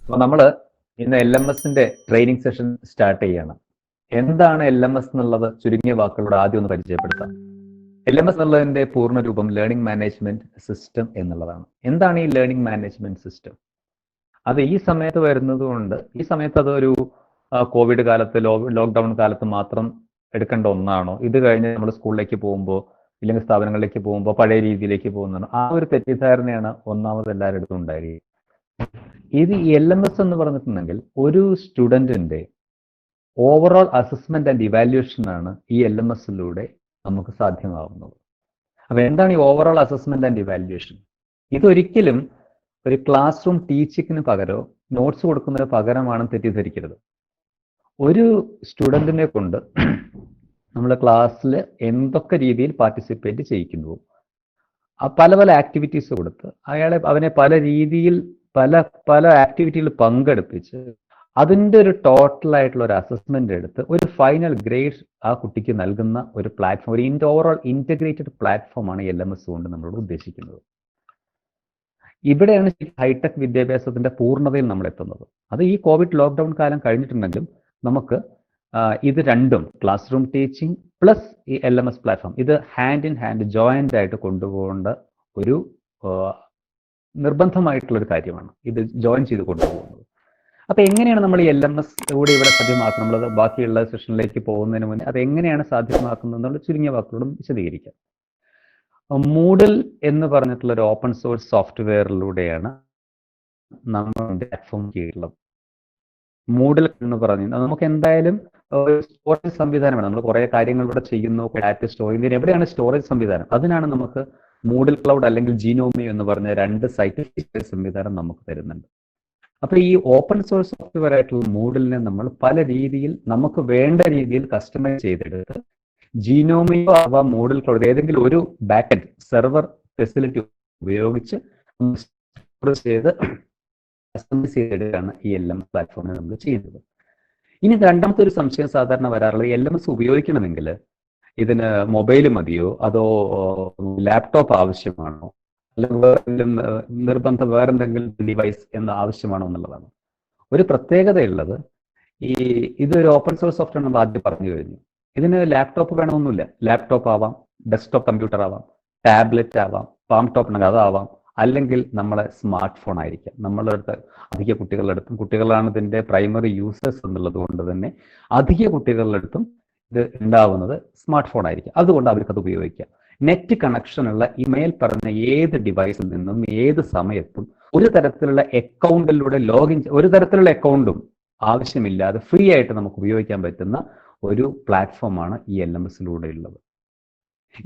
അപ്പോൾ നമ്മൾ ഇന്ന് LMSന്റെ ട്രെയിനിങ് സെഷൻ സ്റ്റാർട്ട് ചെയ്യാണ്. എന്താണ് LMS എന്നുള്ളത് ചുരുങ്ങിയ വാക്കുകളോട് ആദ്യം ഒന്ന് പരിചയപ്പെടുത്താം. LMS എന്നുള്ളതിന്റെ പൂർണ്ണ രൂപം ലേണിംഗ് മാനേജ്മെന്റ് സിസ്റ്റം എന്നുള്ളതാണ്. എന്താണ് ഈ ലേണിംഗ് മാനേജ്മെന്റ് സിസ്റ്റം? അത് ഈ സമയത്ത് വരുന്നത് കൊണ്ട് ഈ സമയത്ത് അതൊരു കോവിഡ് കാലത്ത് ലോക്ക്ഡൌൺ കാലത്ത് മാത്രം എടുക്കേണ്ട ഒന്നാണോ? ഇത് കഴിഞ്ഞ് നമ്മൾ സ്കൂളിലേക്ക് പോകുമ്പോൾ ഇല്ലെങ്കിൽ സ്ഥാപനങ്ങളിലേക്ക് പോകുമ്പോൾ പഴയ രീതിയിലേക്ക് പോകുന്നതാണ്. ആ ഒരു തെറ്റിദ്ധാരണയാണ് ഒന്നാമത് എല്ലാവരുടെ അടുത്തും ഉണ്ടായിരിക്കുക. ഇത് LMS എന്ന് പറഞ്ഞിട്ടുണ്ടെങ്കിൽ ഒരു സ്റ്റുഡന്റിന്റെ ഓവറോൾ അസസ്മെന്റ് ആൻഡ് ഇവാലുവേഷൻ ആണ് ഈ LMSലൂടെ നമുക്ക് സാധ്യമാവുന്നത്. അപ്പൊ എന്താണ് ഈ ഓവറോൾ അസസ്മെന്റ് ആൻഡ് ഇവാലുവേഷൻ? ഇതൊരിക്കലും ഒരു ക്ലാസ് റൂം ടീച്ചിങ്ങിന് പകരമോ നോട്ട്സ് കൊടുക്കുന്നതിന് പകരമാണെന്ന് തെറ്റിദ്ധരിക്കരുത്. ഒരു സ്റ്റുഡന്റിനെ കൊണ്ട് നമ്മൾ ക്ലാസ്സിൽ എന്തൊക്കെ രീതിയിൽ പാർട്ടിസിപ്പേറ്റ് ചെയ്യിക്കുന്നു, പല പല ആക്ടിവിറ്റീസ് കൊടുത്ത് അവനെ പല രീതിയിൽ പല ആക്ടിവിറ്റിയിൽ പങ്കെടുപ്പിച്ച് അതിൻ്റെ ഒരു ടോട്ടൽ ആയിട്ടുള്ള ഒരു അസസ്മെന്റ് എടുത്ത് ഒരു ഫൈനൽ ഗ്രേഡ് ആ കുട്ടിക്ക് നൽകുന്ന ഒരു പ്ലാറ്റ്ഫോം, ഒരു ഓവറോൾ ഇന്റഗ്രേറ്റഡ് പ്ലാറ്റ്ഫോമാണ് LMS കൊണ്ട് നമ്മളോട് ഉദ്ദേശിക്കുന്നത്. ഇവിടെയാണ് ഹൈടെക് വിദ്യാഭ്യാസത്തിന്റെ പൂർണ്ണതയിൽ നമ്മൾ എത്തുന്നത്. അത് ഈ കോവിഡ് ലോക്ക്ഡൌൺ കാലം കഴിഞ്ഞിട്ടുണ്ടെങ്കിലും നമുക്ക് ഇത് രണ്ടും, ക്ലാസ് റൂം ടീച്ചിങ് പ്ലസ് ഈ LMS പ്ലാറ്റ്ഫോം, ഇത് ഹാൻഡ് ഇൻ ഹാൻഡ് ജോയിന്റ് ആയിട്ട് കൊണ്ടുപോകേണ്ട ഒരു നിർബന്ധമായിട്ടുള്ള ഒരു കാര്യമാണ്. ഇത് ജോയിൻ ചെയ്ത് കൊണ്ടുപോകുന്നത്. അപ്പൊ എങ്ങനെയാണ് നമ്മൾ ഈ LMS കൂടെ ഇവിടെ സാധ്യമാക്കുന്നത്? നമ്മൾ ബാക്കിയുള്ള സെഷനിലേക്ക് പോകുന്നതിന് മുന്നേ അത് എങ്ങനെയാണ് സാധ്യമാക്കുന്നത് എന്നുള്ള ചുരുങ്ങിയ വാക്കുകളോടും വിശദീകരിക്കാം. മൂഡൽ എന്ന് പറഞ്ഞിട്ടുള്ള ഒരു ഓപ്പൺ സോഴ്സ് സോഫ്റ്റ്വെയറിലൂടെയാണ് നമ്മൾ പ്ലാറ്റ്ഫോം ചെയ്തിട്ടുള്ളത്. മൂഡൽ എന്ന് പറഞ്ഞു നമുക്ക് എന്തായാലും ഒരു സ്റ്റോറേജ് സംവിധാനമാണ്. നമ്മൾ കുറെ കാര്യങ്ങൾ ഇവിടെ ചെയ്യുന്നു, ഡാറ്റ സ്റ്റോർ ചെയ്യുന്നതിന് എവിടെയാണ് സ്റ്റോറേജ് സംവിധാനം? അതിനാണ് നമുക്ക് മൂഡൽ ക്ലൗഡ് അല്ലെങ്കിൽ ജീനോമി എന്ന് പറഞ്ഞ രണ്ട് സൈറ്റ് സംവിധാനം നമുക്ക് തരുന്നുണ്ട്. അപ്പൊ ഈ ഓപ്പൺ സോഴ്സ് സോഫ്റ്റ്വെയർ ആയിട്ടുള്ള മൂഡലിനെ നമ്മൾ പല രീതിയിൽ നമുക്ക് വേണ്ട രീതിയിൽ കസ്റ്റമൈസ് ചെയ്തെടുത്ത് ജീനോമിയോ അഥവാ മൂഡൽ ക്ലൗഡ് ഏതെങ്കിലും ഒരു ബാക്ക്എൻഡ് സെർവർ ഫെസിലിറ്റി ഉപയോഗിച്ച് ചെയ്ത് കസ്റ്റമൈസ് ചെയ്തെടുക്കുകയാണ് ഈ LMS പ്ലാറ്റ്ഫോമിൽ നമ്മൾ ചെയ്യുന്നത്. ഇനി രണ്ടാമത്തെ ഒരു സംശയം സാധാരണ വരാറുള്ളത്, LMS ഉപയോഗിക്കണമെങ്കിൽ ഇതിന് മൊബൈൽ മതിയോ അതോ ലാപ്ടോപ്പ് ആവശ്യമാണോ, അല്ലെങ്കിൽ വേറെന്തെങ്കിലും ഡിവൈസ് എന്ന് ആവശ്യമാണോ എന്നുള്ളതാണ്. ഒരു പ്രത്യേകതയുള്ളത്, ഇതൊരു ഓപ്പൺ സോഴ്സ് സോഫ്റ്റ്വെയർ നമ്മൾ ആദ്യം പറഞ്ഞു കഴിഞ്ഞു. ഇതിന് ലാപ്ടോപ്പ് വേണമെന്നില്ല. ലാപ്ടോപ്പ് ആവാം, ഡെസ്ക്ടോപ്പ് കമ്പ്യൂട്ടർ ആവാം, ടാബ്ലറ്റ് ആവാം, പാം ടോപ്പ് ഉണ്ടെങ്കിൽ അതാവാം, അല്ലെങ്കിൽ നമ്മളെ സ്മാർട്ട് ഫോൺ ആയിരിക്കാം. നമ്മളുടെ അടുത്ത് അധിക കുട്ടികളുടെ അടുത്തും, കുട്ടികളാണ് ഇതിന്റെ പ്രൈമറി യൂസേഴ്സ് എന്നുള്ളത് കൊണ്ട് തന്നെ അധിക കുട്ടികളുടെ അടുത്തും ഇത് ഉണ്ടാവുന്നത് സ്മാർട്ട് ഫോൺ ആയിരിക്കും. അതുകൊണ്ട് അവർക്കത് ഉപയോഗിക്കാം. നെറ്റ് കണക്ഷനുള്ള ഇമെയിൽ പറഞ്ഞ ഏത് ഡിവൈസിൽ നിന്നും ഏത് സമയത്തും ഒരു തരത്തിലുള്ള അക്കൗണ്ടിലൂടെ ലോഗിൻ, ഒരു തരത്തിലുള്ള അക്കൗണ്ടും ആവശ്യമില്ലാതെ ഫ്രീ ആയിട്ട് നമുക്ക് ഉപയോഗിക്കാൻ പറ്റുന്ന ഒരു പ്ലാറ്റ്ഫോമാണ് ഈ LMSലൂടെ ഉള്ളത്.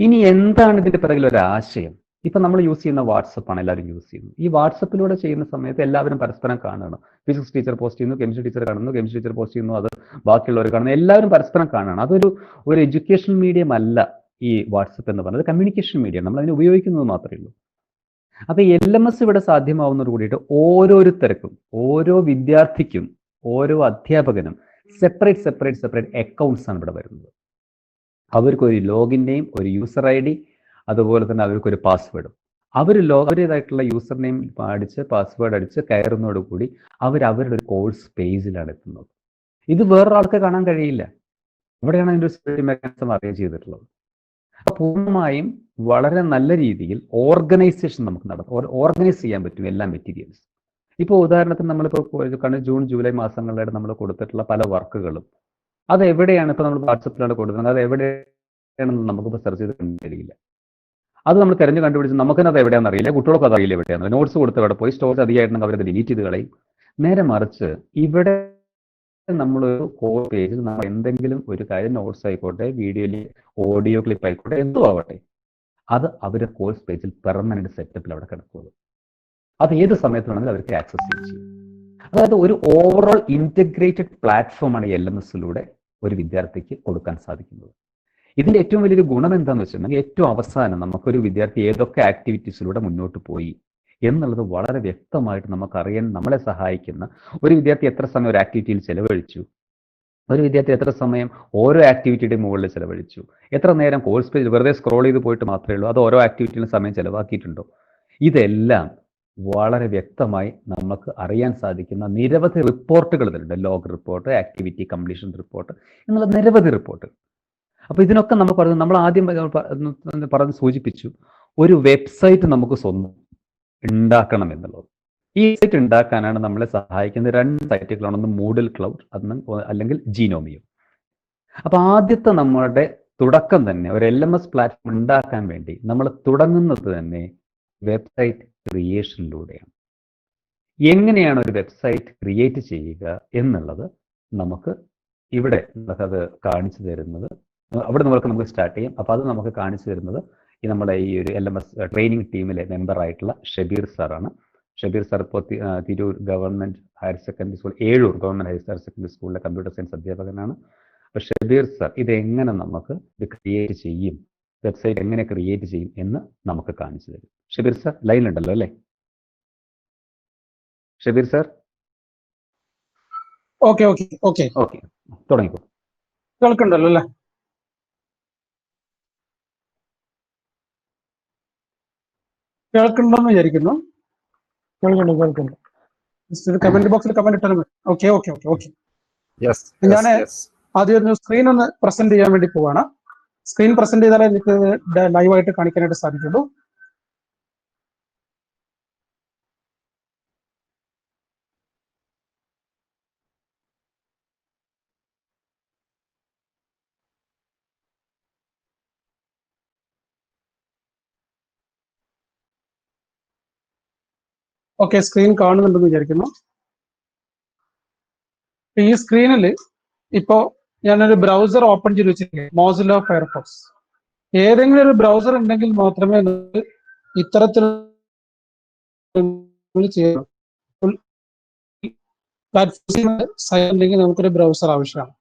ഇനി എന്താണ് ഇതിന്റെ പിറകിൽ ഒരു ആശയം? ഇപ്പൊ നമ്മൾ യൂസ് ചെയ്യുന്ന വാട്സപ്പാണ് എല്ലാവരും യൂസ് ചെയ്യുന്നത്. ഈ വാട്സപ്പിലൂടെ ചെയ്യുന്ന സമയത്ത് എല്ലാവരും പരസ്പരം കാണുകയാണ്. ഫിസിക്സ് ടീച്ചർ പോസ്റ്റ് ചെയ്യുന്നു, കെമിസ്ട്രി ടീച്ചർ കാണുന്നു, കെമിസ്ട്രി ടീച്ചർ പോസ്റ്റ് ചെയ്യുന്നു, അത് ബാക്കിയുള്ളവർ കാണുന്നു, എല്ലാവരും പരസ്പരം കാണുകയാണ്. ഒരു എഡ്യൂക്കേഷൻ മീഡിയം അല്ല ഈ വാട്സപ്പ് എന്ന് പറയുന്നത്, കമ്മ്യൂണിക്കേഷൻ മീഡിയം. നമ്മൾ അതിനെ ഉപയോഗിക്കുന്നത് മാത്രമേ ഉള്ളൂ. അപ്പൊ LMS ഇവിടെ സാധ്യമാവുന്നതോട് കൂടിയിട്ട് ഓരോരുത്തർക്കും, ഓരോ വിദ്യാർത്ഥിക്കും, ഓരോ അധ്യാപകനും സെപ്പറേറ്റ് അക്കൗണ്ട്സ് ആണ് ഇവിടെ വരുന്നത്. അവർക്കൊരു ലോഗിൻ നെയിം, ഒരു യൂസർ ID, അതുപോലെ തന്നെ അവർക്കൊരു പാസ്വേഡും. അവരുടേതായിട്ടുള്ള യൂസർ നെയിം അടിച്ച് പാസ്വേഡ് അടിച്ച് കയറുന്നതോടുകൂടി അവരുടെ ഒരു കോഴ്സ് പേജിലാണ് എത്തുന്നത്. ഇത് വേറൊരാൾക്ക് കാണാൻ കഴിയില്ല. ഇവിടെയാണ് അതിൻ്റെ ഒരു സെക്യൂരിറ്റി മെക്കാനിസം അറേഞ്ച് ചെയ്തിട്ടുള്ളത്. അപ്പൊ പൂർണ്ണമായും വളരെ നല്ല രീതിയിൽ ഓർഗനൈസേഷൻ നമുക്ക് ഓർഗനൈസ് ചെയ്യാൻ പറ്റും എല്ലാ മെറ്റീരിയൽസ്. ഇപ്പോൾ ഉദാഹരണത്തിന് നമ്മളിപ്പോൾ ജൂൺ ജൂലൈ മാസങ്ങളിലായിട്ട് നമ്മൾ കൊടുത്തിട്ടുള്ള പല വർക്കുകളും അത് എവിടെയാണ് ഇപ്പോൾ നമ്മൾ വാട്സപ്പിലാണ് കൊടുക്കുന്നത്, അത് എവിടെയാണെന്ന് നമുക്കിപ്പോൾ സെർച്ച് ചെയ്ത് കണ്ടുപിടിക്കില്ല. അത് നമ്മൾ തിരഞ്ഞു കണ്ടുപിടിച്ച് നമുക്കെന്നെ അത് എവിടെയാണെന്ന് അറിയില്ല, കുട്ടികൾക്ക് അത് അറിയില്ല എവിടെയാണ്. നോട്ട്സ് കൊടുത്ത് അവിടെ പോയി സ്റ്റോറേജ് അധികമായിട്ടുണ്ടെങ്കിൽ അവരത് ഡിലീറ്റ് ചെയ്ത് കളയും. നേരെ മറിച്ച് ഇവിടെ നമ്മളൊരു കോഡ് പേജിൽ നമ്മൾ എന്തെങ്കിലും ഒരു കാര്യം, നോട്ട്സ് ആയിക്കോട്ടെ, വീഡിയോയിൽ ഓഡിയോ ക്ലിപ്പ് ആയിക്കോട്ടെ, എന്തോ ആവട്ടെ, അത് അവരുടെ കോഴ്സ് പേജിൽ പെർമനന്റ് സെറ്റപ്പിൽ അവിടെ കിടക്കുന്നത്. അത് ഏത് സമയത്ത് വേണമെങ്കിലും അവർക്ക് ആക്സസ് ചെയ്യും. അതായത് ഒരു ഓവറോൾ ഇന്റഗ്രേറ്റഡ് പ്ലാറ്റ്ഫോമാണ് LMSലൂടെ ഒരു വിദ്യാർത്ഥിക്ക് കൊടുക്കാൻ സാധിക്കുന്നത്. ഇതിന്റെ ഏറ്റവും വലിയൊരു ഗുണം എന്താണെന്ന് വെച്ചിട്ടുണ്ടെങ്കിൽ, ഏറ്റവും അവസാനം നമുക്കൊരു വിദ്യാർത്ഥി ഏതൊക്കെ ആക്ടിവിറ്റീസിലൂടെ മുന്നോട്ട് പോയി എന്നുള്ളത് വളരെ വ്യക്തമായിട്ട് നമുക്കറിയാൻ നമ്മളെ സഹായിക്കുന്ന, ഒരു വിദ്യാർത്ഥി എത്ര സമയം ഒരു ആക്ടിവിറ്റിയിൽ ചെലവഴിച്ചു, ഒരു വിദ്യാർത്ഥി എത്ര സമയം ഓരോ ആക്ടിവിറ്റിയുടെ മുകളിൽ ചെലവഴിച്ചു, എത്ര നേരം കോഴ്സ് പേജിൽ വെറുതെ സ്ക്രോൾ ചെയ്ത് പോയിട്ട് മാത്രമേ ഉള്ളൂ, അത് ഓരോ ആക്ടിവിറ്റിയിലും സമയം ചെലവാക്കിയിട്ടുണ്ടോ, ഇതെല്ലാം വളരെ വ്യക്തമായി നമുക്ക് അറിയാൻ സാധിക്കുന്ന നിരവധി റിപ്പോർട്ടുകൾ ഇതിലുണ്ട്. Log report, activity completion report എന്നുള്ള നിരവധി റിപ്പോർട്ട്. അപ്പോൾ ഇതിനൊക്കെ നമ്മൾ ആദ്യം പറഞ്ഞ് സൂചിപ്പിച്ചു, ഒരു വെബ്സൈറ്റ് നമുക്ക് സ്വന്തം ഉണ്ടാക്കണം എന്നുള്ളത്. ഈ സൈറ്റ് ഉണ്ടാക്കാനാണ് നമ്മളെ സഹായിക്കുന്ന 2 സൈറ്റുകളാണ്. ഒന്ന് മൂഡൽ ക്ലൗഡ്, അല്ലെങ്കിൽ ജീനോമിയോ. അപ്പോൾ ആദ്യത്തെ നമ്മളുടെ തുടക്കം തന്നെ ഒരു LMS പ്ലാറ്റ്ഫോം ഉണ്ടാക്കാൻ വേണ്ടി നമ്മൾ തുടങ്ങുന്നത് തന്നെ വെബ്സൈറ്റ് ക്രിയേഷനിലൂടെയാണ്. എങ്ങനെയാണ് ഒരു വെബ്സൈറ്റ് ക്രിയേറ്റ് ചെയ്യുക എന്നുള്ളത് നമുക്ക് ഇവിടെ അത് കാണിച്ചു തരുന്നത്. അവിടെ നമുക്ക് സ്റ്റാർട്ട് ചെയ്യാം. അപ്പോൾ അത് നമുക്ക് കാണിച്ചു തരുന്നത് നമ്മുടെ ഈ ഒരു LMS ട്രെയിനിങ് ടീമിലെ മെമ്പറായിട്ടുള്ള ഷബീർ സാറാണ്. ഷബീർ സാർ ഇപ്പോൾ Tirur government higher secondary school, Ezhur government higher secondary സ്കൂളിലെ കമ്പ്യൂട്ടർ സയൻസ് അധ്യാപകനാണ്. അപ്പോൾ ഷബീർ സാർ ഇതെങ്ങനെ നമുക്ക് ഇത് ക്രിയേറ്റ് ചെയ്യും, വെബ്സൈറ്റ് എങ്ങനെ ക്രിയേറ്റ് ചെയ്യും എന്ന് നമുക്ക് കാണിച്ചു തരും. ഷബീർ സാർ ലൈനിലുണ്ടല്ലോ അല്ലേ? Shabeer sir okay okay okay okay തുടങ്ങിക്കോ. കേൾക്കണ്ടല്ലോ അല്ലേ? കേൾക്കണ്ടെന്ന് വിചാരിക്കുന്നു. കേൾക്കുന്നു. കമന്റ് ബോക്സിൽ കമന്റ് ഇട്ടാലും മതി. Okay okay okay okay. ഞാൻ ആദ്യം ഒരു സ്ക്രീൻ ഒന്ന് പ്രസന്റ് ചെയ്യാൻ വേണ്ടി പോവാണ്. സ്ക്രീൻ പ്രസന്റ് ചെയ്താലേ എനിക്ക് ലൈവായിട്ട് കാണിക്കാനായിട്ട് സാധിക്കുള്ളൂ. ഓക്കെ, സ്ക്രീൻ കാണുന്നുണ്ടെന്ന് വിചാരിക്കുന്നു. ഈ സ്ക്രീനിൽ ഇപ്പോ ഞാനൊരു ബ്രൗസർ ഓപ്പൺ ചെയ്ത് വെച്ചിരിക്കുക, മോസില്ല ഫയർഫോക്സ്. ഏതെങ്കിലും ഒരു ബ്രൗസർ ഉണ്ടെങ്കിൽ മാത്രമേ നമുക്ക് ഇത്തരത്തിൽ ചെയ്യാം. ഉണ്ടെങ്കിൽ നമുക്കൊരു ബ്രൗസർ ആവശ്യമാണ്.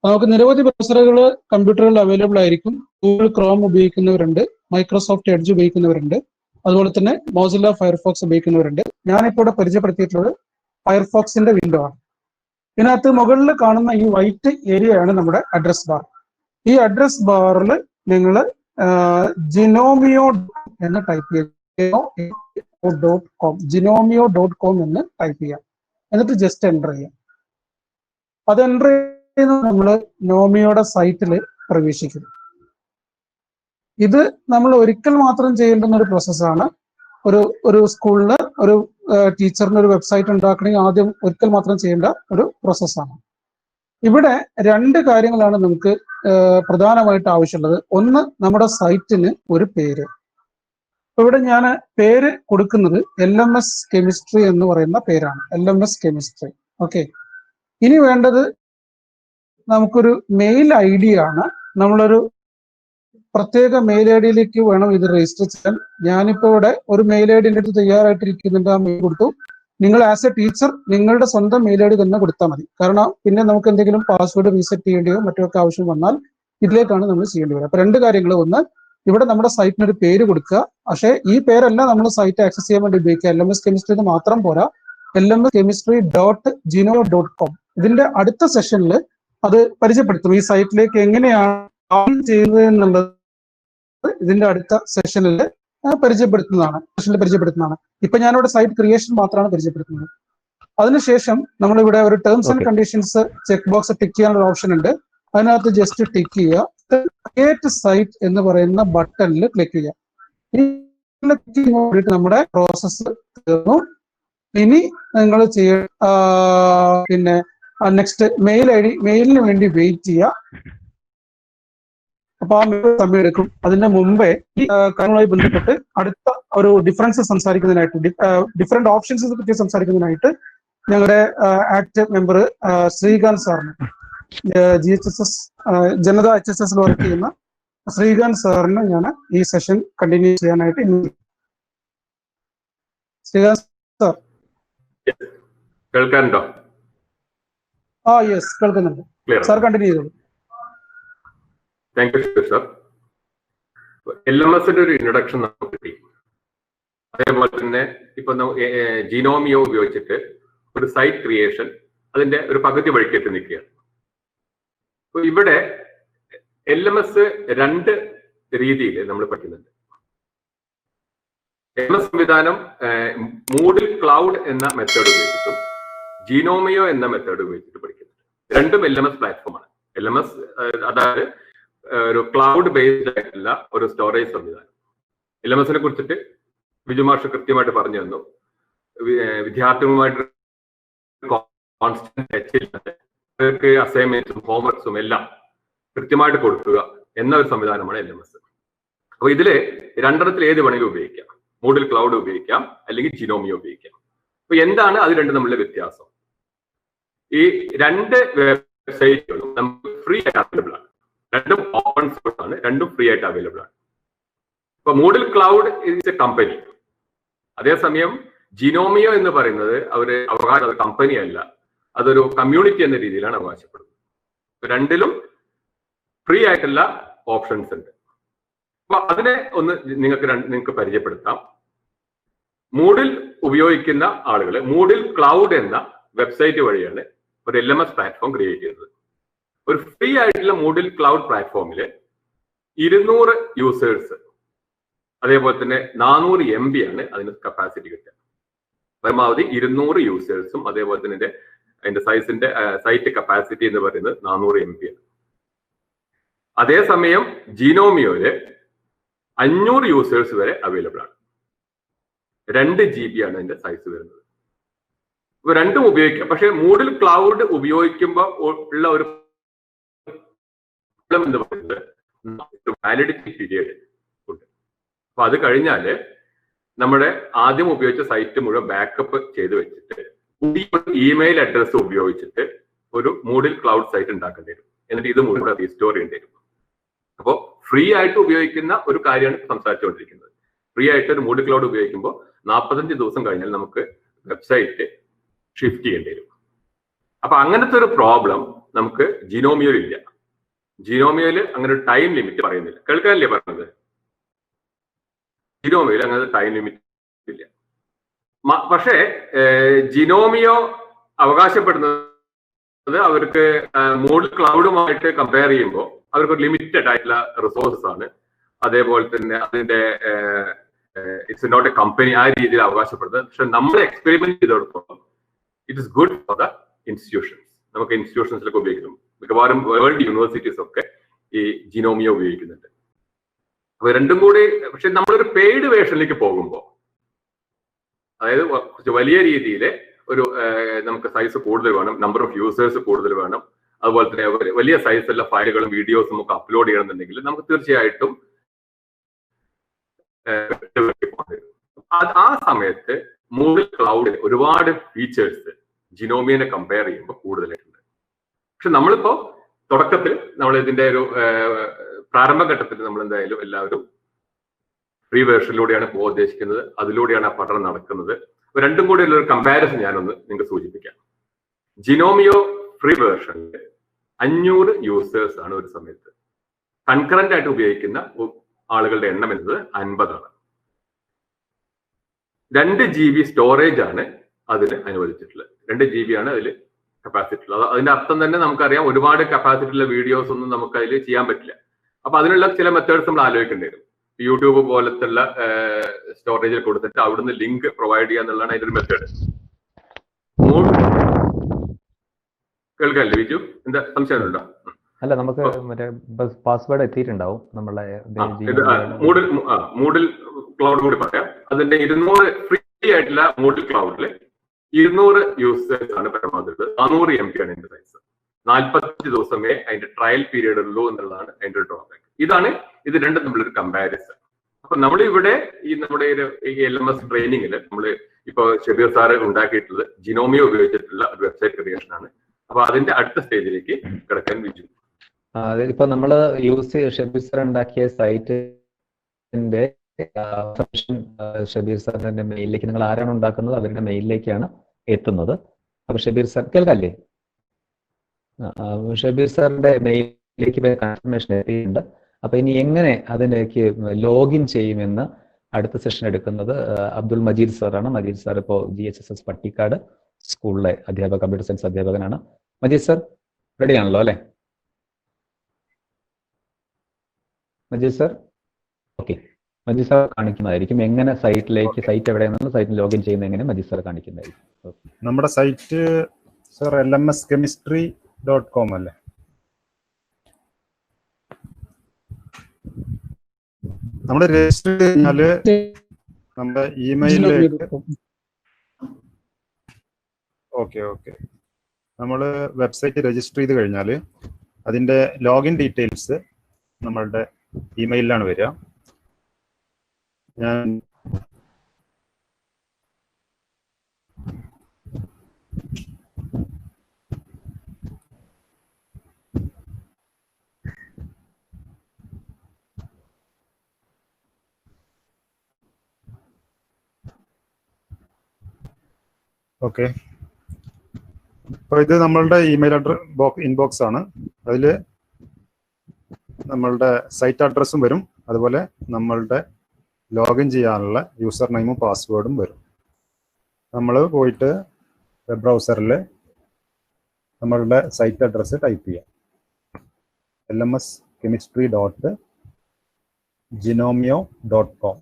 നമുക്ക് നിരവധി ബ്രൗസറുകൾ കമ്പ്യൂട്ടറുകളിൽ അവൈലബിൾ ആയിരിക്കും. ഗൂഗിൾ ക്രോം ഉപയോഗിക്കുന്നവരുണ്ട്, മൈക്രോസോഫ്റ്റ് എഡ്ജ് ഉപയോഗിക്കുന്നവരുണ്ട്, അതുപോലെ തന്നെ മോസില്ല ഫയർഫോക്സ് ഉപയോഗിക്കുന്നവരുണ്ട്. ഞാനിപ്പോൾ ഇവിടെ പരിചയപ്പെടുത്തിയിട്ടുള്ളത് ഫയർഫോക്സിന്റെ വിൻഡോ ആണ്. ഇതിനകത്ത് മുകളിൽ കാണുന്ന ഈ വൈറ്റ് ഏരിയ ആണ് നമ്മുടെ അഡ്രസ് ബാർ. ഈ അഡ്രസ് ബാറിൽ നിങ്ങൾ ജിനോമിയോ എന്ന് ടൈപ്പ് ചെയ്യുക, ജിനോമിയോ.com എന്ന് ടൈപ്പ് ചെയ്യാം. എന്നിട്ട് ജസ്റ്റ് എൻ്റർ ചെയ്യാം. അത് എൻ്റർ ചെയ്യുന്ന നമ്മൾ നോമിയോയുടെ സൈറ്റിൽ പ്രവേശിക്കും. ഇത് നമ്മൾ ഒരിക്കൽ മാത്രം ചെയ്യേണ്ടുന്ന ഒരു പ്രോസസ്സാണ്. ഒരു സ്കൂളില് ഒരു ടീച്ചറിന് ഒരു വെബ്സൈറ്റ് ഉണ്ടാക്കണമെങ്കിൽ ആദ്യം ഒരിക്കൽ മാത്രം ചെയ്യേണ്ട ഒരു പ്രോസസ്സാണ്. ഇവിടെ 2 കാര്യങ്ങളാണ് നമുക്ക് പ്രധാനമായിട്ട് ആവശ്യമുള്ളത്. ഒന്ന്, നമ്മുടെ സൈറ്റിന് ഒരു പേര്. ഇവിടെ ഞാൻ പേര് കൊടുക്കുന്നത് LMS കെമിസ്ട്രി എന്ന് പറയുന്ന പേരാണ്, LMS കെമിസ്ട്രി. ഓക്കെ, ഇനി വേണ്ടത് നമുക്കൊരു മെയിൽ ID ആണ്. നമ്മളൊരു പ്രത്യേക മെയിൽ ID യിലേക്ക് വേണം ഇത് രജിസ്റ്റർ ചെയ്യാൻ. ഞാനിപ്പോൾ ഇവിടെ ഒരു മെയിൽ ID എൻ്റെ അടുത്ത് തയ്യാറായിട്ടിരിക്കുന്നുണ്ട്. ആ മെയിൽ കൊടുത്തു. നിങ്ങൾ ആസ് എ ടീച്ചർ നിങ്ങളുടെ സ്വന്തം മെയിൽ ID തന്നെ കൊടുത്താൽ മതി. കാരണം പിന്നെ നമുക്ക് എന്തെങ്കിലും പാസ്വേഡ് റീസെറ്റ് ചെയ്യേണ്ടിയോ മറ്റൊക്കെ ആവശ്യം വന്നാൽ ഇതിലേക്കാണ് നമ്മൾ ചെയ്യേണ്ടി വരിക. അപ്പൊ 2 കാര്യങ്ങൾ. ഒന്ന്, ഇവിടെ നമ്മുടെ സൈറ്റിനൊരു പേര് കൊടുക്കുക. പക്ഷേ ഈ പേരല്ല നമ്മൾ സൈറ്റ് ആക്സസ് ചെയ്യാൻ വേണ്ടി ഉപയോഗിക്കുക. LMS കെമിസ്ട്രി മാത്രം പോരാ, LMSchemistry.gino.com. ഇതിന്റെ അടുത്ത സെഷനിൽ അത് പരിചയപ്പെടുത്തും. ഈ സൈറ്റിലേക്ക് എങ്ങനെയാണ് ചെയ്യുന്നത് എന്നുള്ളത് ഇതിന്റെ അടുത്ത സെഷനിൽ പരിചയപ്പെടുത്തുന്നതാണ്. ഇപ്പൊ ഞാനിവിടെ സൈറ്റ് ക്രിയേഷൻ മാത്രമാണ് പരിചയപ്പെടുത്തുന്നത്. അതിനുശേഷം നമ്മളിവിടെ ഒരു terms and conditions check box tick ചെയ്യാനുള്ള ഓപ്ഷൻ ഉണ്ട്. അതിനകത്ത് ജസ്റ്റ് ടിക്ക് ചെയ്യുക. ക്രിയേറ്റ് സൈറ്റ് എന്ന് പറയുന്ന ബട്ടണിൽ ക്ലിക്ക് ചെയ്യുക. ഈ നമ്മുടെ പ്രോസസ്സ് തീർന്നു. ഇനി നിങ്ങൾ പിന്നെ നെക്സ്റ്റ് മെയിലിന് വേണ്ടി വെയിറ്റ് ചെയ്യുക. അപ്പൊ ആ മെയിൽ സമയം എടുക്കും. അതിന്റെ മുമ്പേ ഈ കാര്യങ്ങളുമായി ബന്ധപ്പെട്ട് അടുത്ത ഒരു ഡിഫറൻസ് സംസാരിക്കുന്നതിനായിട്ട്, ഡിഫറെന്റ് ഓപ്ഷൻസിനെ പറ്റി സംസാരിക്കുന്നതിനായിട്ട് ഞങ്ങളുടെ ആക്റ്റീവ് മെമ്പർ ശ്രീകാന്ത് സാറിന്, GHSS ജനത HSS വർക്ക് ചെയ്യുന്ന ശ്രീകാന്ത് സാറിന് ഞാൻ ഈ സെഷൻ കണ്ടിന്യൂ ചെയ്യാനായിട്ട് ശ്രീകാന്ത് സാർ കേൾക്കാനുണ്ടോ? യെസ്, കേൾക്കുന്നുണ്ട് സാർ, കണ്ടിന്യൂ ചെയ്തോളൂ. Thank you sir. LMSന്റെ ഒരു ഇൻട്രൊഡക്ഷൻ നമുക്ക് കിട്ടി. അതേപോലെ തന്നെ ഇപ്പൊ ജിനോമിയോ ഉപയോഗിച്ചിട്ട് ഒരു സൈറ്റ് ക്രിയേഷൻ അതിന്റെ ഒരു പകുതി വഴിക്കെത്തി നിൽക്കുകയാണ്. അപ്പൊ ഇവിടെ LMS 2 രീതിയിൽ നമ്മൾ പഠിക്കുന്നുണ്ട്. LMS സംവിധാനം മൂഡിൽ ക്ലൗഡ് എന്ന മെത്തേഡ് ഉപയോഗിച്ചിട്ടും ജീനോമിയോ എന്ന മെത്തേഡ് ഉപയോഗിച്ചിട്ട് പഠിക്കുന്നുണ്ട്. രണ്ടും LMS പ്ലാറ്റ്ഫോമാണ്. LMS അതായത് ഒരു ക്ലൗഡ് ബേസ്ഡ് ആയിട്ടുള്ള ഒരു സ്റ്റോറേജ് സംവിധാനം. LMSനെ കുറിച്ചിട്ട് ബിജു മാഷ് കൃത്യമായിട്ട് പറഞ്ഞു തന്നു. വിദ്യാർത്ഥികളുമായിട്ട് കോൺസ്റ്റന്റ് ടച്ചില്ലാതെ അവർക്ക് അസൈൻമെന്റ്സും ഹോംവർക്സും എല്ലാം കൃത്യമായിട്ട് കൊടുക്കുക എന്ന ഒരു സംവിധാനമാണ് LMS. അപ്പൊ ഇതില് രണ്ടെണ്ണത്തിൽ ഏത് വേണമെങ്കിലും ഉപയോഗിക്കാം. മൂഡിൽ ക്ലൗഡ് ഉപയോഗിക്കാം, അല്ലെങ്കിൽ ജിനോമിയോ ഉപയോഗിക്കാം. അപ്പൊ എന്താണ് അത് രണ്ടും തമ്മിലുള്ള വ്യത്യാസം? ഈ രണ്ട് വെബ്സൈറ്റുകളും നമുക്ക് ഫ്രീ ആയിട്ട് അവൈലബിൾ ആണ്. രണ്ടും ഓപ്പൺ സോഴ്സ് ആണ്, രണ്ടും ഫ്രീ ആയിട്ട് അവൈലബിൾ ആണ്. ഇപ്പൊ മൂഡിൽ ക്ലൗഡ് ഈസ് എ കമ്പനി. അതേസമയം ജിനോമിയോ എന്ന് പറയുന്നത് അവകാശം കമ്പനി അല്ല, അതൊരു കമ്മ്യൂണിറ്റി എന്ന രീതിയിലാണ് അവകാശപ്പെടുന്നത്. രണ്ടിലും ഫ്രീ ആയിട്ടുള്ള ഓപ്ഷൻസ് ഉണ്ട്. അപ്പൊ അതിനെ ഒന്ന് നിങ്ങൾക്ക് പരിചയപ്പെടുത്താം. മൂഡിൽ ഉപയോഗിക്കുന്ന ആളുകൾ മൂഡിൽ ക്ലൗഡ് എന്ന വെബ്സൈറ്റ് വഴിയാണ് ഒരു LMS പ്ലാറ്റ്ഫോം ക്രിയേറ്റ് ചെയ്യുന്നത്. ഒരു ഫ്രീ ആയിട്ടുള്ള മൂഡിൽ ക്ലൗഡ് പ്ലാറ്റ്ഫോമില് 200 യൂസേഴ്സ്, അതേപോലെ തന്നെ 400 MB ആണ് അതിന് കപ്പാസിറ്റി കിട്ടുക. പരമാവധി 200 യൂസേഴ്സും അതേപോലെ തന്നെ അതിന്റെ സൈറ്റ് കപ്പാസിറ്റി എന്ന് പറയുന്നത് 400 MB ആണ്. അതേസമയം ജിനോമിയോയില് 500 യൂസേഴ്സ് വരെ അവൈലബിൾ ആണ്. 2 GB ആണ് അതിന്റെ സൈസ് വരുന്നത്. ഇപ്പൊ രണ്ടും ഉപയോഗിക്കാം. പക്ഷെ മൂഡിൽ ക്ലൗഡ് ഉപയോഗിക്കുമ്പോൾ ഉള്ള ഒരു പ്രോബ്ലം എന്ന് പറയുന്നത് വാലിഡിറ്റി പീരിയഡ് ഉണ്ട്. അപ്പൊ അത് കഴിഞ്ഞാല് നമ്മുടെ ആദ്യം ഉപയോഗിച്ച സൈറ്റ് മുഴുവൻ ബാക്കപ്പ് ചെയ്ത് വെച്ചിട്ട് പുതിയ ഇമെയിൽ അഡ്രസ്സ് ഉപയോഗിച്ചിട്ട് ഒരു മൂഡിൽ ക്ലൗഡ് സൈറ്റ് ഉണ്ടാക്കേണ്ടി വരും. എന്നിട്ട് ഇത് മുഴുവൻ റീസ്റ്റോർ ചെയ്യേണ്ടി വരും. അപ്പോൾ ഫ്രീ ആയിട്ട് ഉപയോഗിക്കുന്ന ഒരു കാര്യമാണ് സംസാരിച്ചുകൊണ്ടിരിക്കുന്നത്. ഫ്രീ ആയിട്ട് ഒരു മൂഡിൽ ക്ലൗഡ് ഉപയോഗിക്കുമ്പോൾ 45 ദിവസം കഴിഞ്ഞാൽ നമുക്ക് വെബ്സൈറ്റ് ഷിഫ്റ്റ് ചെയ്യേണ്ടി വരും. അപ്പൊ അങ്ങനത്തെ ഒരു പ്രോബ്ലം നമുക്ക് ജിനോമിയോയിൽ ഇല്ല. ജിനോമിയോയിൽ അങ്ങനെ ഒരു ടൈം ലിമിറ്റ് പറയുന്നില്ല. കേൾക്കാനല്ലേ പറഞ്ഞത്? ജിനോമിയോയിൽ അങ്ങനെ ടൈം ലിമിറ്റ് ഇല്ല. പക്ഷേ ജിനോമിയോ അവകാശപ്പെടുന്നത് അവർക്ക് മൂഡിൽ ക്ലൗഡുമായിട്ട് കമ്പയർ ചെയ്യുമ്പോൾ അവർക്ക് ലിമിറ്റഡ് ആയിട്ടുള്ള റിസോഴ്സസ് ആണ്. അതേപോലെ തന്നെ അതിന്റെ ഇറ്റ്സ് നോട്ട് എ കമ്പനി ആ രീതിയിൽ അവകാശപ്പെടുന്നത്. പക്ഷെ നമ്മൾ എക്സ്പെരിമെന്റ് ചെയ്തെടുത്തോളം it is good for the institutions. നമുക്ക് ഇൻസ്റ്റിറ്റ്യൂഷൻസിലൊക്കെ ഉപയോഗിക്കുന്നു. മിക്കവാറും വേൾഡ് യൂണിവേഴ്സിറ്റീസ് ഒക്കെ ഈ ജിനോമിയോ ഉപയോഗിക്കുന്നുണ്ട്. അപ്പൊ രണ്ടും കൂടി. പക്ഷെ നമ്മളൊരു പെയ്ഡ് വേർഷനിലേക്ക് പോകുമ്പോൾ, അതായത് കുറച്ച് വലിയ രീതിയിൽ ഒരു നമുക്ക് സൈസ് കൂടുതൽ വേണം, നമ്പർ ഓഫ് യൂസേഴ്സ് കൂടുതൽ വേണം, അതുപോലെ തന്നെ വലിയ സൈസുള്ള ഫയലുകളും വീഡിയോസും ഒക്കെ അപ്ലോഡ് ചെയ്യണമെന്നുണ്ടെങ്കിൽ നമുക്ക് തീർച്ചയായിട്ടും ആ സമയത്ത് മൂഡിൽ ക്ലൗഡിൽ ഒരുപാട് ഫീച്ചേഴ്സ് ജിനോമിയനെ കമ്പയർ ചെയ്യുമ്പോൾ കൂടുതലായിട്ടുണ്ട്. പക്ഷെ നമ്മളിപ്പോ തുടക്കത്തിൽ നമ്മൾ ഇതിന്റെ ഒരു പ്രാരംഭഘട്ടത്തിൽ നമ്മൾ എന്തായാലും എല്ലാവരും ഫ്രീ വേർഷനിലൂടെയാണ് പോകാൻ ഉദ്ദേശിക്കുന്നത്. അതിലൂടെയാണ് ആ പഠനം നടക്കുന്നത്. രണ്ടും കൂടി ഉള്ള ഒരു കമ്പാരിസൺ ഞാനൊന്ന് നിങ്ങൾക്ക് സൂചിപ്പിക്കാം. ജിനോമിയോ ഫ്രീ വേർഷനിൽ 500 യൂസേഴ്സ് ആണ് ഒരു സമയത്ത്. കൺകറന്റ് ആയിട്ട് ഉപയോഗിക്കുന്ന ആളുകളുടെ എണ്ണം എന്നത് 50 ആണ്. 2 GB സ്റ്റോറേജ് ആണ് അതിന് അനുവദിച്ചിട്ടുള്ളത്. 2 GB ആണ് അതിൽ കപ്പാസിറ്റി ഉള്ളത്. അതിന്റെ അർത്ഥം തന്നെ നമുക്കറിയാം, ഒരുപാട് കപ്പാസിറ്റി ഉള്ള വീഡിയോസ് ഒന്നും നമുക്ക് അതിൽ ചെയ്യാൻ പറ്റില്ല. അപ്പൊ അതിനുള്ള ചില മെത്തേഡ്സ് നമ്മൾ ആലോചിക്കേണ്ടി വരും. യൂട്യൂബ് പോലത്തുള്ള സ്റ്റോറേജിൽ കൊടുത്തിട്ട് അവിടുന്ന് ലിങ്ക് പ്രൊവൈഡ് ചെയ്യുക എന്നുള്ളതാണ് അതിന്റെ ഒരു മെത്തേഡ്. കേൾക്കാല്ലേ ബിജു? എന്താ സംശയമുണ്ടോ? അല്ല, നമുക്ക് മറ്റേ പാസ്വേഡ് എത്തിയിട്ടുണ്ടാവും നമ്മളെ മൂഡിൽ ക്ലൗഡ് കൂടി പറയാം. അതിന്റെ 200 ഫ്രീ ആയിട്ടുള്ള മൂഡിൽ ക്ലൗഡില് 200 യൂസേഴ്സ് ആണ് പരമാവധി. 400 MB ആണ് അതിന്റെ സൈസ്. 45 ദിവസമേ അതിന്റെ ട്രയൽ പീരീഡ് ഉള്ളൂ എന്നുള്ളതാണ് അതിന്റെ ഒരു ഡ്രോബാക്ക്. ഇത് രണ്ടും തമ്മിലൊരു കമ്പാരിസൺ. അപ്പൊ നമ്മളിവിടെ നമ്മുടെ ഈ LMS ട്രെയിനിങ്ങിൽ നമ്മൾ ഇപ്പൊ ഷബീർ സാറ് ഉണ്ടാക്കിയിട്ടുള്ളത് ജിനോമിയോ ഉപയോഗിച്ചിട്ടുള്ള ഒരു വെബ്സൈറ്റ് ക്രിയേഷൻ ആണ്. അപ്പൊ അതിന്റെ അടുത്ത സ്റ്റേജിലേക്ക് കിടക്കാൻ വിജു. ഇപ്പൊ നമ്മള് ഷബീർ സാർ ഉണ്ടാക്കിയ സൈറ്റിന്റെ ഷബീർ സാറിന്റെ മെയിലിലേക്ക് നിങ്ങൾ ആരാണ് ഉണ്ടാക്കുന്നത് അവരുടെ മെയിലിലേക്കാണ് എത്തുന്നത്. അപ്പൊ ഷബീർ സാർ കേൾക്കല്ലേ? ഷബീർ സാറിന്റെ മെയിലിലേക്ക് കൺഫർമേഷൻ എത്തിയിട്ടുണ്ട്. അപ്പൊ ഇനി എങ്ങനെ അതിലേക്ക് ലോഗിൻ ചെയ്യുമെന്ന് അടുത്ത സെഷൻ എടുക്കുന്നത് അബ്ദുൾ മജീദ് സാറാണ്. മജീദ് സാർ ഇപ്പോൾ GHSS പട്ടിക്കാട് സ്കൂളിലെ കമ്പ്യൂട്ടർ സയൻസ് അധ്യാപകനാണ്. മജീദ് സാർ റെഡി ആണല്ലോ അല്ലെ? Majeed sir okay. Majeed sir കാണിക്കുന്നതായിരിക്കും. എങ്ങനെ സൈറ്റിലേക്ക്, സൈറ്റ് എവിടെയാണെന്നുള്ള സൈറ്റിൽ ലോഗിൻ ചെയ്യുന്ന എങ്ങനെ മജീദ് സാർ കാണിക്കുന്നതായിരിക്കും. നമ്മുടെ സൈറ്റ് സർ lmschemistry.com അല്ലേ? നമ്മൾ രജിസ്റ്റർ കഴിഞ്ഞാല് നമ്മുടെ ഇമെയിലിലേക്ക് ഓക്കെ നമ്മൾ വെബ്സൈറ്റ് രജിസ്റ്റർ ചെയ്ത് കഴിഞ്ഞാൽ അതിന്റെ ലോഗിൻ ഡീറ്റെയിൽസ് നമ്മളുടെ ഇമെയിലാണ് വരിക. ഞാൻ ഓക്കെ, അപ്പോൾ ഇത് നമ്മളുടെ ഇമെയിൽ അഡ്രസ് ഇൻബോക്സ് ആണ്. അതിൽ നമ്മളുടെ സൈറ്റ് അഡ്രസ്സും വരും, അതുപോലെ നമ്മളുടെ ലോഗിൻ ചെയ്യാനുള്ള യൂസർ നെയിമും പാസ്വേഡും വരും. നമ്മൾ പോയിട്ട് വെബ് ബ്രൗസറിൽ നമ്മളുടെ സൈറ്റ് അഡ്രസ്സ് ടൈപ്പ് ചെയ്യാം. lmschemistry.ginomio.com.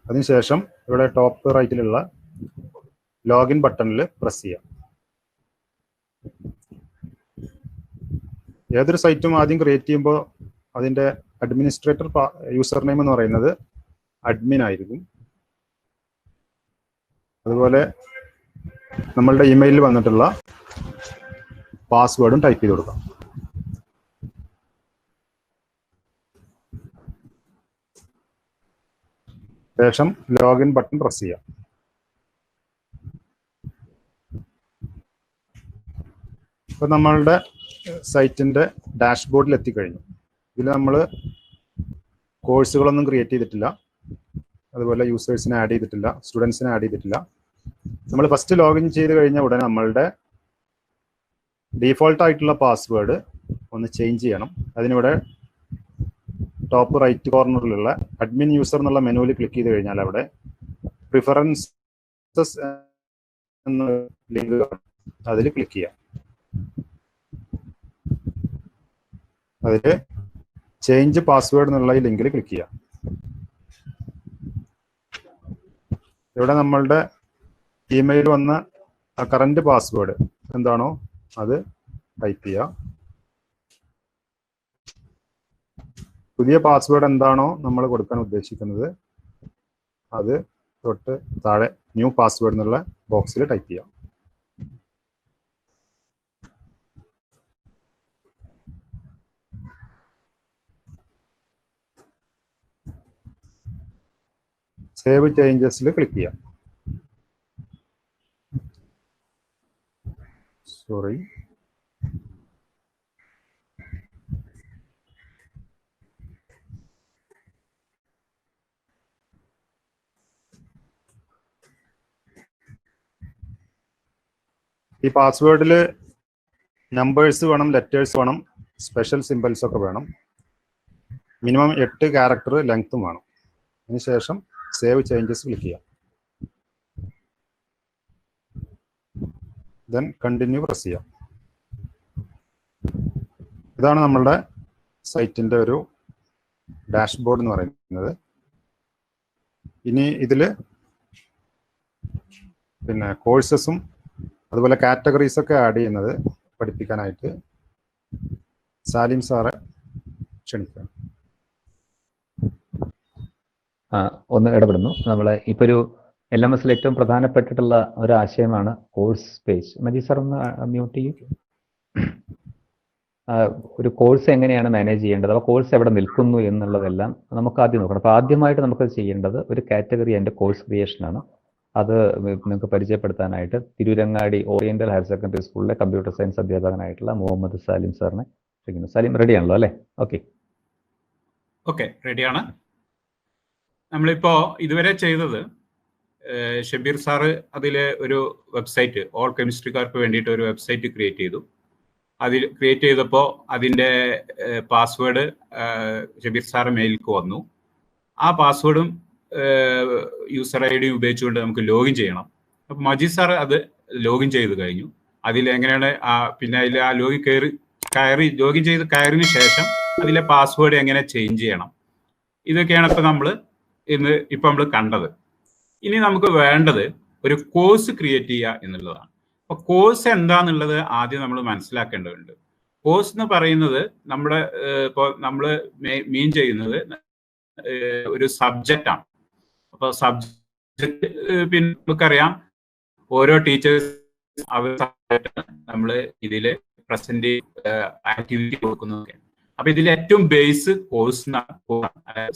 അതിനുശേഷം ഇവിടെ ടോപ്പ് റൈറ്റിലുള്ള ലോഗിൻ ബട്ടണിൽ പ്രസ് ചെയ്യാം. ഏതൊരു സൈറ്റും ആദ്യം ക്രിയേറ്റ് ചെയ്യുമ്പോൾ അതിൻ്റെ അഡ്മിനിസ്ട്രേറ്റർ യൂസർ നെയിം എന്ന് പറയുന്നത് അഡ്മിൻ ആയിരിക്കും. അതുപോലെ നമ്മളുടെ ഇമെയിലിൽ വന്നിട്ടുള്ള പാസ്വേഡും ടൈപ്പ് ചെയ്ത് കൊടുക്കാം. ശേഷം ലോഗിൻ ബട്ടൺ പ്രസ് ചെയ്യാം. ഇപ്പൊ നമ്മളുടെ സൈറ്റിന്റെ ഡാഷ്ബോർഡിൽ എത്തിക്കഴിഞ്ഞു. ഇതിൽ നമ്മൾ കോഴ്സുകളൊന്നും ക്രിയേറ്റ് ചെയ്തിട്ടില്ല, അതുപോലെ യൂസേഴ്സിനെ ആഡ് ചെയ്തിട്ടില്ല, സ്റ്റുഡൻസിനെ ആഡ് ചെയ്തിട്ടില്ല. നമ്മൾ ഫസ്റ്റ് ലോഗിൻ ചെയ്ത് കഴിഞ്ഞ ഉടനെ നമ്മളുടെ ഡീഫോൾട്ട് ആയിട്ടുള്ള പാസ്വേഡ് ഒന്ന് ചേഞ്ച് ചെയ്യണം. അതിനിവിടെ ടോപ്പ് റൈറ്റ് കോർണറിലുള്ള അഡ്മിൻ യൂസർ എന്നുള്ള മെനുവിൽ ക്ലിക്ക് ചെയ്ത് കഴിഞ്ഞാൽ അവിടെ പ്രിഫറൻസസ് എന്ന ലിങ്ക് അതിൽ ക്ലിക്ക് ചെയ്യാം. അതിൽ ചേഞ്ച് പാസ്വേഡ് എന്നുള്ള ഈ ലിങ്കിൽ ക്ലിക്ക് ചെയ്യാം. ഇവിടെ നമ്മളുടെ ഇമെയിൽ വന്ന കറന്റ് പാസ്വേഡ് എന്താണോ അത് ടൈപ്പ് ചെയ്യുക. പുതിയ പാസ്വേഡ് എന്താണോ നമ്മൾ കൊടുക്കാൻ ഉദ്ദേശിക്കുന്നത് അത് തൊട്ട് താഴെ ന്യൂ പാസ്വേഡ് എന്നുള്ള ബോക്സിൽ ടൈപ്പ് ചെയ്യാം. സേവ് ചേഞ്ചസിൽ ക്ലിക്ക് ചെയ്യാം. സോറി, ഈ പാസ്വേഡിൽ നമ്പേഴ്സ് വേണം, ലെറ്റേഴ്സ് വേണം, സ്പെഷ്യൽ സിമ്പിൾസ് ഒക്കെ വേണം. മിനിമം 8 ക്യാരക്ടർ ലെങ്ത്തും വേണം. അതിനുശേഷം സേവ് ചേഞ്ചസ് ക്ലിക്ക് ചെയ്യാം. ദെൻ കണ്ടിന്യൂ പ്രസ് ചെയ്യാം. ഇതാണ് നമ്മളുടെ സൈറ്റിൻ്റെ ഒരു ഡാഷ്ബോർഡ് എന്ന് പറയുന്നത്. ഇനി ഇതിൽ പിന്നെ കോഴ്സസും അതുപോലെ കാറ്റഗറീസ് ഒക്കെ ആഡ് ചെയ്യുന്നത് പഠിപ്പിക്കാനായിട്ട് സാലിം സാറെ ക്ഷണിക്കാം. ഒന്ന് ഇടപെടുന്നു. നമ്മൾ ഇപ്പോൾ ഒരു LMS ഏറ്റവും പ്രധാനപ്പെട്ടിട്ടുള്ള ഒരു ആശയമാണ് കോഴ്സ് പേജ്. മജീദ് സാർ ഒന്ന് മ്യൂട്ട് ചെയ്യും. ഒരു കോഴ്സ് എങ്ങനെയാണ് മാനേജ് ചെയ്യേണ്ടത്, അപ്പോൾ കോഴ്സ് എവിടെ നിൽക്കുന്നു എന്നുള്ളതെല്ലാം നമുക്ക് ആദ്യം നോക്കണം. അപ്പോൾ ആദ്യമായിട്ട് നമുക്ക് ചെയ്യേണ്ടത് ഒരു കാറ്റഗറി അതിൻ്റെ കോഴ്സ് ക്രിയേഷനാണ്. അത് നിങ്ങൾക്ക് പരിചയപ്പെടുത്താനായിട്ട് തിരൂരങ്ങാടി ഓറിയന്റൽ ഹയർ സെക്കൻഡറി സ്കൂളിലെ കമ്പ്യൂട്ടർ സയൻസ് അധ്യാപകനായിട്ടുള്ള മുഹമ്മദ് സാലിം സാറിനെ ക്ഷണിക്കുന്നു. സാലിം റെഡിയാണല്ലോ അല്ലേ? ഓക്കെ, റെഡിയാണ്. നമ്മളിപ്പോൾ ഇതുവരെ ചെയ്തത് ഷബീർ സാറ് അതിൽ ഒരു വെബ്സൈറ്റ് ഓൾ കെമിസ്ട്രിക്കാർക്ക് വേണ്ടിയിട്ട് ഒരു വെബ്സൈറ്റ് ക്രിയേറ്റ് ചെയ്തു. അതിൽ ക്രിയേറ്റ് ചെയ്തപ്പോൾ അതിൻ്റെ പാസ്വേഡ് ഷബീർ സാറ് മെയിലിലേക്ക് വന്നു. ആ പാസ്വേഡും യൂസർ ID ഉപയോഗിച്ചുകൊണ്ട് നമുക്ക് ലോഗിൻ ചെയ്യണം. അപ്പോൾ മജീദ് സാർ അത് ലോഗിൻ ചെയ്ത് കഴിഞ്ഞു. അതിൽ എങ്ങനെയാണ് പിന്നെ അതിൽ ആ ലോഗിൻ കയറി ലോഗിൻ ചെയ്ത് കയറിന് ശേഷം അതിലെ പാസ്വേഡ് എങ്ങനെ ചേഞ്ച് ചെയ്യണം, ഇതൊക്കെയാണ് ഇപ്പൊ നമ്മൾ കണ്ടത്. ഇനി നമുക്ക് വേണ്ടത് ഒരു കോഴ്സ് ക്രിയേറ്റ് ചെയ്യുക എന്നുള്ളതാണ്. അപ്പൊ കോഴ്സ് എന്താന്നുള്ളത് ആദ്യം നമ്മൾ മനസ്സിലാക്കേണ്ടതുണ്ട്. കോഴ്സ് എന്ന് പറയുന്നത് ഇപ്പോൾ നമ്മൾ മീൻ ചെയ്യുന്നത് ഒരു സബ്ജക്റ്റ് ആണ്. അപ്പൊ സബ്ജക്ട് പിന്നെ നമുക്കറിയാം ഓരോ ടീച്ചേഴ്സ് നമ്മൾ ഇതിൽ പ്രസന്റ് ആക്ടിവിറ്റി കൊടുക്കുന്നതൊക്കെ. അപ്പൊ ഇതിൽ ഏറ്റവും ബേസ് കോഴ്സ്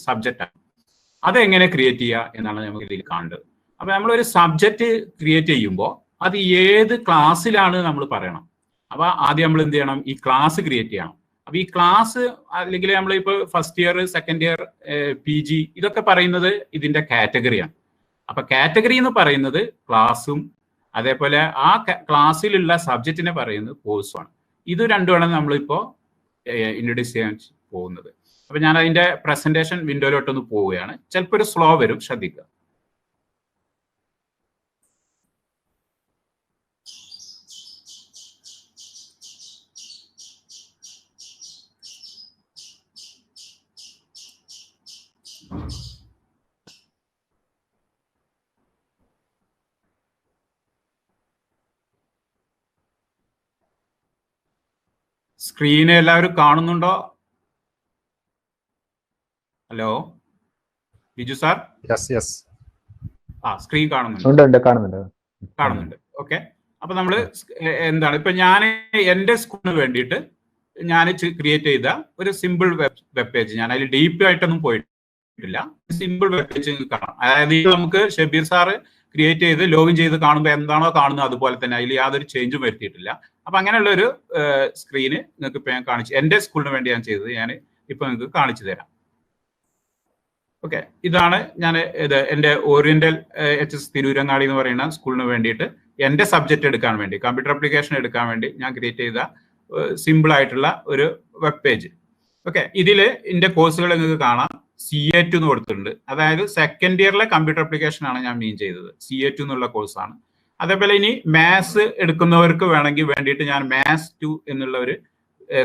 സബ്ജക്റ്റ് ആണ്. അതെങ്ങനെ ക്രിയേറ്റ് ചെയ്യുക എന്നാണ് നമുക്ക് ഇതിൽ കാണേണ്ടത്. അപ്പൊ നമ്മളൊരു സബ്ജക്റ്റ് ക്രിയേറ്റ് ചെയ്യുമ്പോൾ അത് ഏത് ക്ലാസ്സിലാണ് നമ്മൾ പറയണം. അപ്പൊ ആദ്യം നമ്മൾ എന്ത് ചെയ്യണം, ഈ ക്ലാസ് ക്രിയേറ്റ് ചെയ്യണം. അപ്പൊ ഈ ക്ലാസ് അല്ലെങ്കിൽ നമ്മളിപ്പോ first year, second year, PG ഇതൊക്കെ പറയുന്നത് ഇതിന്റെ കാറ്റഗറിയാണ്. അപ്പൊ കാറ്റഗറി എന്ന് പറയുന്നത് ക്ലാസ്സും അതേപോലെ ആ ക്ലാസ്സിലുള്ള സബ്ജക്റ്റിനെ പറയുന്നത് കോഴ്സുമാണ്. ഇത് രണ്ടുമാണ് നമ്മളിപ്പോ ഇൻട്രൊഡ്യൂസ് ചെയ്യാൻ പോകുന്നത്. അപ്പൊ ഞാൻ അതിന്റെ പ്രസന്റേഷൻ വിൻഡോയിലോട്ടൊന്ന് പോവുകയാണ്. ചിലപ്പോൾ ഒരു സ്ലോ വരും, ശ്രദ്ധിക്കുക. സ്ക്രീൻ എല്ലാവരും കാണുന്നുണ്ടോ? Hello Biju sir. സ്ക്രീൻ കാണുന്നുണ്ട്. ഓക്കെ. അപ്പൊ നമ്മള് എന്താണ് ഇപ്പൊ ഞാൻ എന്റെ സ്കൂളിന് വേണ്ടിയിട്ട് ഞാൻ ക്രിയേറ്റ് ചെയ്ത ഒരു സിമ്പിൾ വെബ് പേജ്, ഞാൻ അതിൽ ഡീപ്പ് ആയിട്ടൊന്നും പോയിട്ടില്ല, സിമ്പിൾ വെബ് പേജ് കാണാം. അതായത് നമുക്ക് ഷബീർ സാറ് ക്രിയേറ്റ് ചെയ്ത് ലോഗിൻ ചെയ്ത് കാണുമ്പോൾ എന്താണോ കാണുന്നത് അതുപോലെ തന്നെ, അതിൽ യാതൊരു ചേഞ്ചും വരുത്തിയിട്ടില്ല. അപ്പൊ അങ്ങനെയുള്ള ഒരു സ്ക്രീന് നിങ്ങൾക്ക് ഇപ്പൊ ഞാൻ കാണിച്ചു, എന്റെ സ്കൂളിന് വേണ്ടി ഞാൻ ചെയ്തത് ഞാൻ ഇപ്പൊ നിങ്ങൾക്ക് കാണിച്ചു തരാം. ഓക്കെ, ഇതാണ് ഞാൻ എന്റെ ഓറിയന്റൽ HS തിരൂരങ്ങാടി എന്ന് പറയുന്ന സ്കൂളിന് വേണ്ടിയിട്ട് എന്റെ സബ്ജക്ട് എടുക്കാൻ വേണ്ടി, കമ്പ്യൂട്ടർ ആപ്ലിക്കേഷൻ എടുക്കാൻ വേണ്ടി ഞാൻ ക്രിയേറ്റ് ചെയ്ത സിമ്പിൾ ആയിട്ടുള്ള ഒരു വെബ് പേജ്. ഓക്കെ, ഇതിൽ എന്റെ കോഴ്സുകൾ നിങ്ങൾക്ക് കാണാം. CA2 എന്ന് കൊടുത്തിട്ടുണ്ട്. അതായത് സെക്കൻഡ് ഇയറിലെ കമ്പ്യൂട്ടർ ആപ്ലിക്കേഷൻ ആണ് ഞാൻ മീൻ ചെയ്തത്. CA2 എന്നുള്ള കോഴ്സാണ്. അതേപോലെ ഇനി മാത്സ് എടുക്കുന്നവർക്ക് വേണ്ടിയിട്ട് ഞാൻ മാത്സ് 2 എന്നുള്ള ഒരു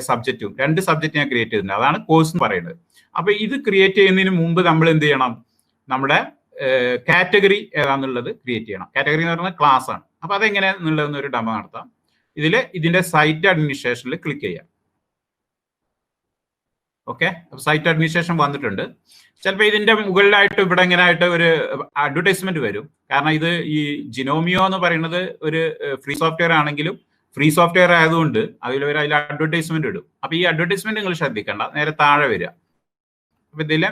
സബ്ജക്റ്റും, 2 സബ്ജക്റ്റ് ഞാൻ ക്രിയേറ്റ് ചെയ്തിട്ടുണ്ട്. അതാണ് കോഴ്സ് എന്ന് പറയുന്നത്. അപ്പൊ ഇത് ക്രിയേറ്റ് ചെയ്യുന്നതിന് മുമ്പ് നമ്മൾ എന്ത് ചെയ്യണം, നമ്മുടെ കാറ്റഗറി ഏതാന്നുള്ളത് ക്രിയേറ്റ് ചെയ്യണം. കാറ്റഗറി എന്ന് പറയുന്നത് ക്ലാസ് ആണ്. അപ്പൊ അതെങ്ങനെയാന്നുള്ളതെന്ന് ഒരു ഡെമോ നടത്താം. ഇതിന്റെ സൈറ്റ് അഡ്മിനിസ്ട്രേഷനിൽ ക്ലിക്ക് ചെയ്യാം. ഓക്കെ, സൈറ്റ് അഡ്മിനിസ്ട്രേഷൻ വന്നിട്ടുണ്ട്. ചിലപ്പോൾ ഇതിന്റെ മുകളിലായിട്ട് ഇവിടെ ഇങ്ങനെ ആയിട്ട് ഒരു അഡ്വർടൈസ്മെന്റ് വരും. കാരണം ഇത് ഈ ജിനോമിയോ എന്ന് പറയുന്നത് ഒരു ഫ്രീ സോഫ്റ്റ്വെയർ ആണെങ്കിലും ഫ്രീ സോഫ്റ്റ്വെയർ ആയതുകൊണ്ട് അതിൽ അഡ്വർടൈസ്മെന്റ് ഇടും. അപ്പൊ ഈ അഡ്വർടൈസ്മെന്റ് നിങ്ങൾ ശ്രദ്ധിക്കേണ്ട, നേരെ താഴെ വരിക. അപ്പൊ ഇതിലെ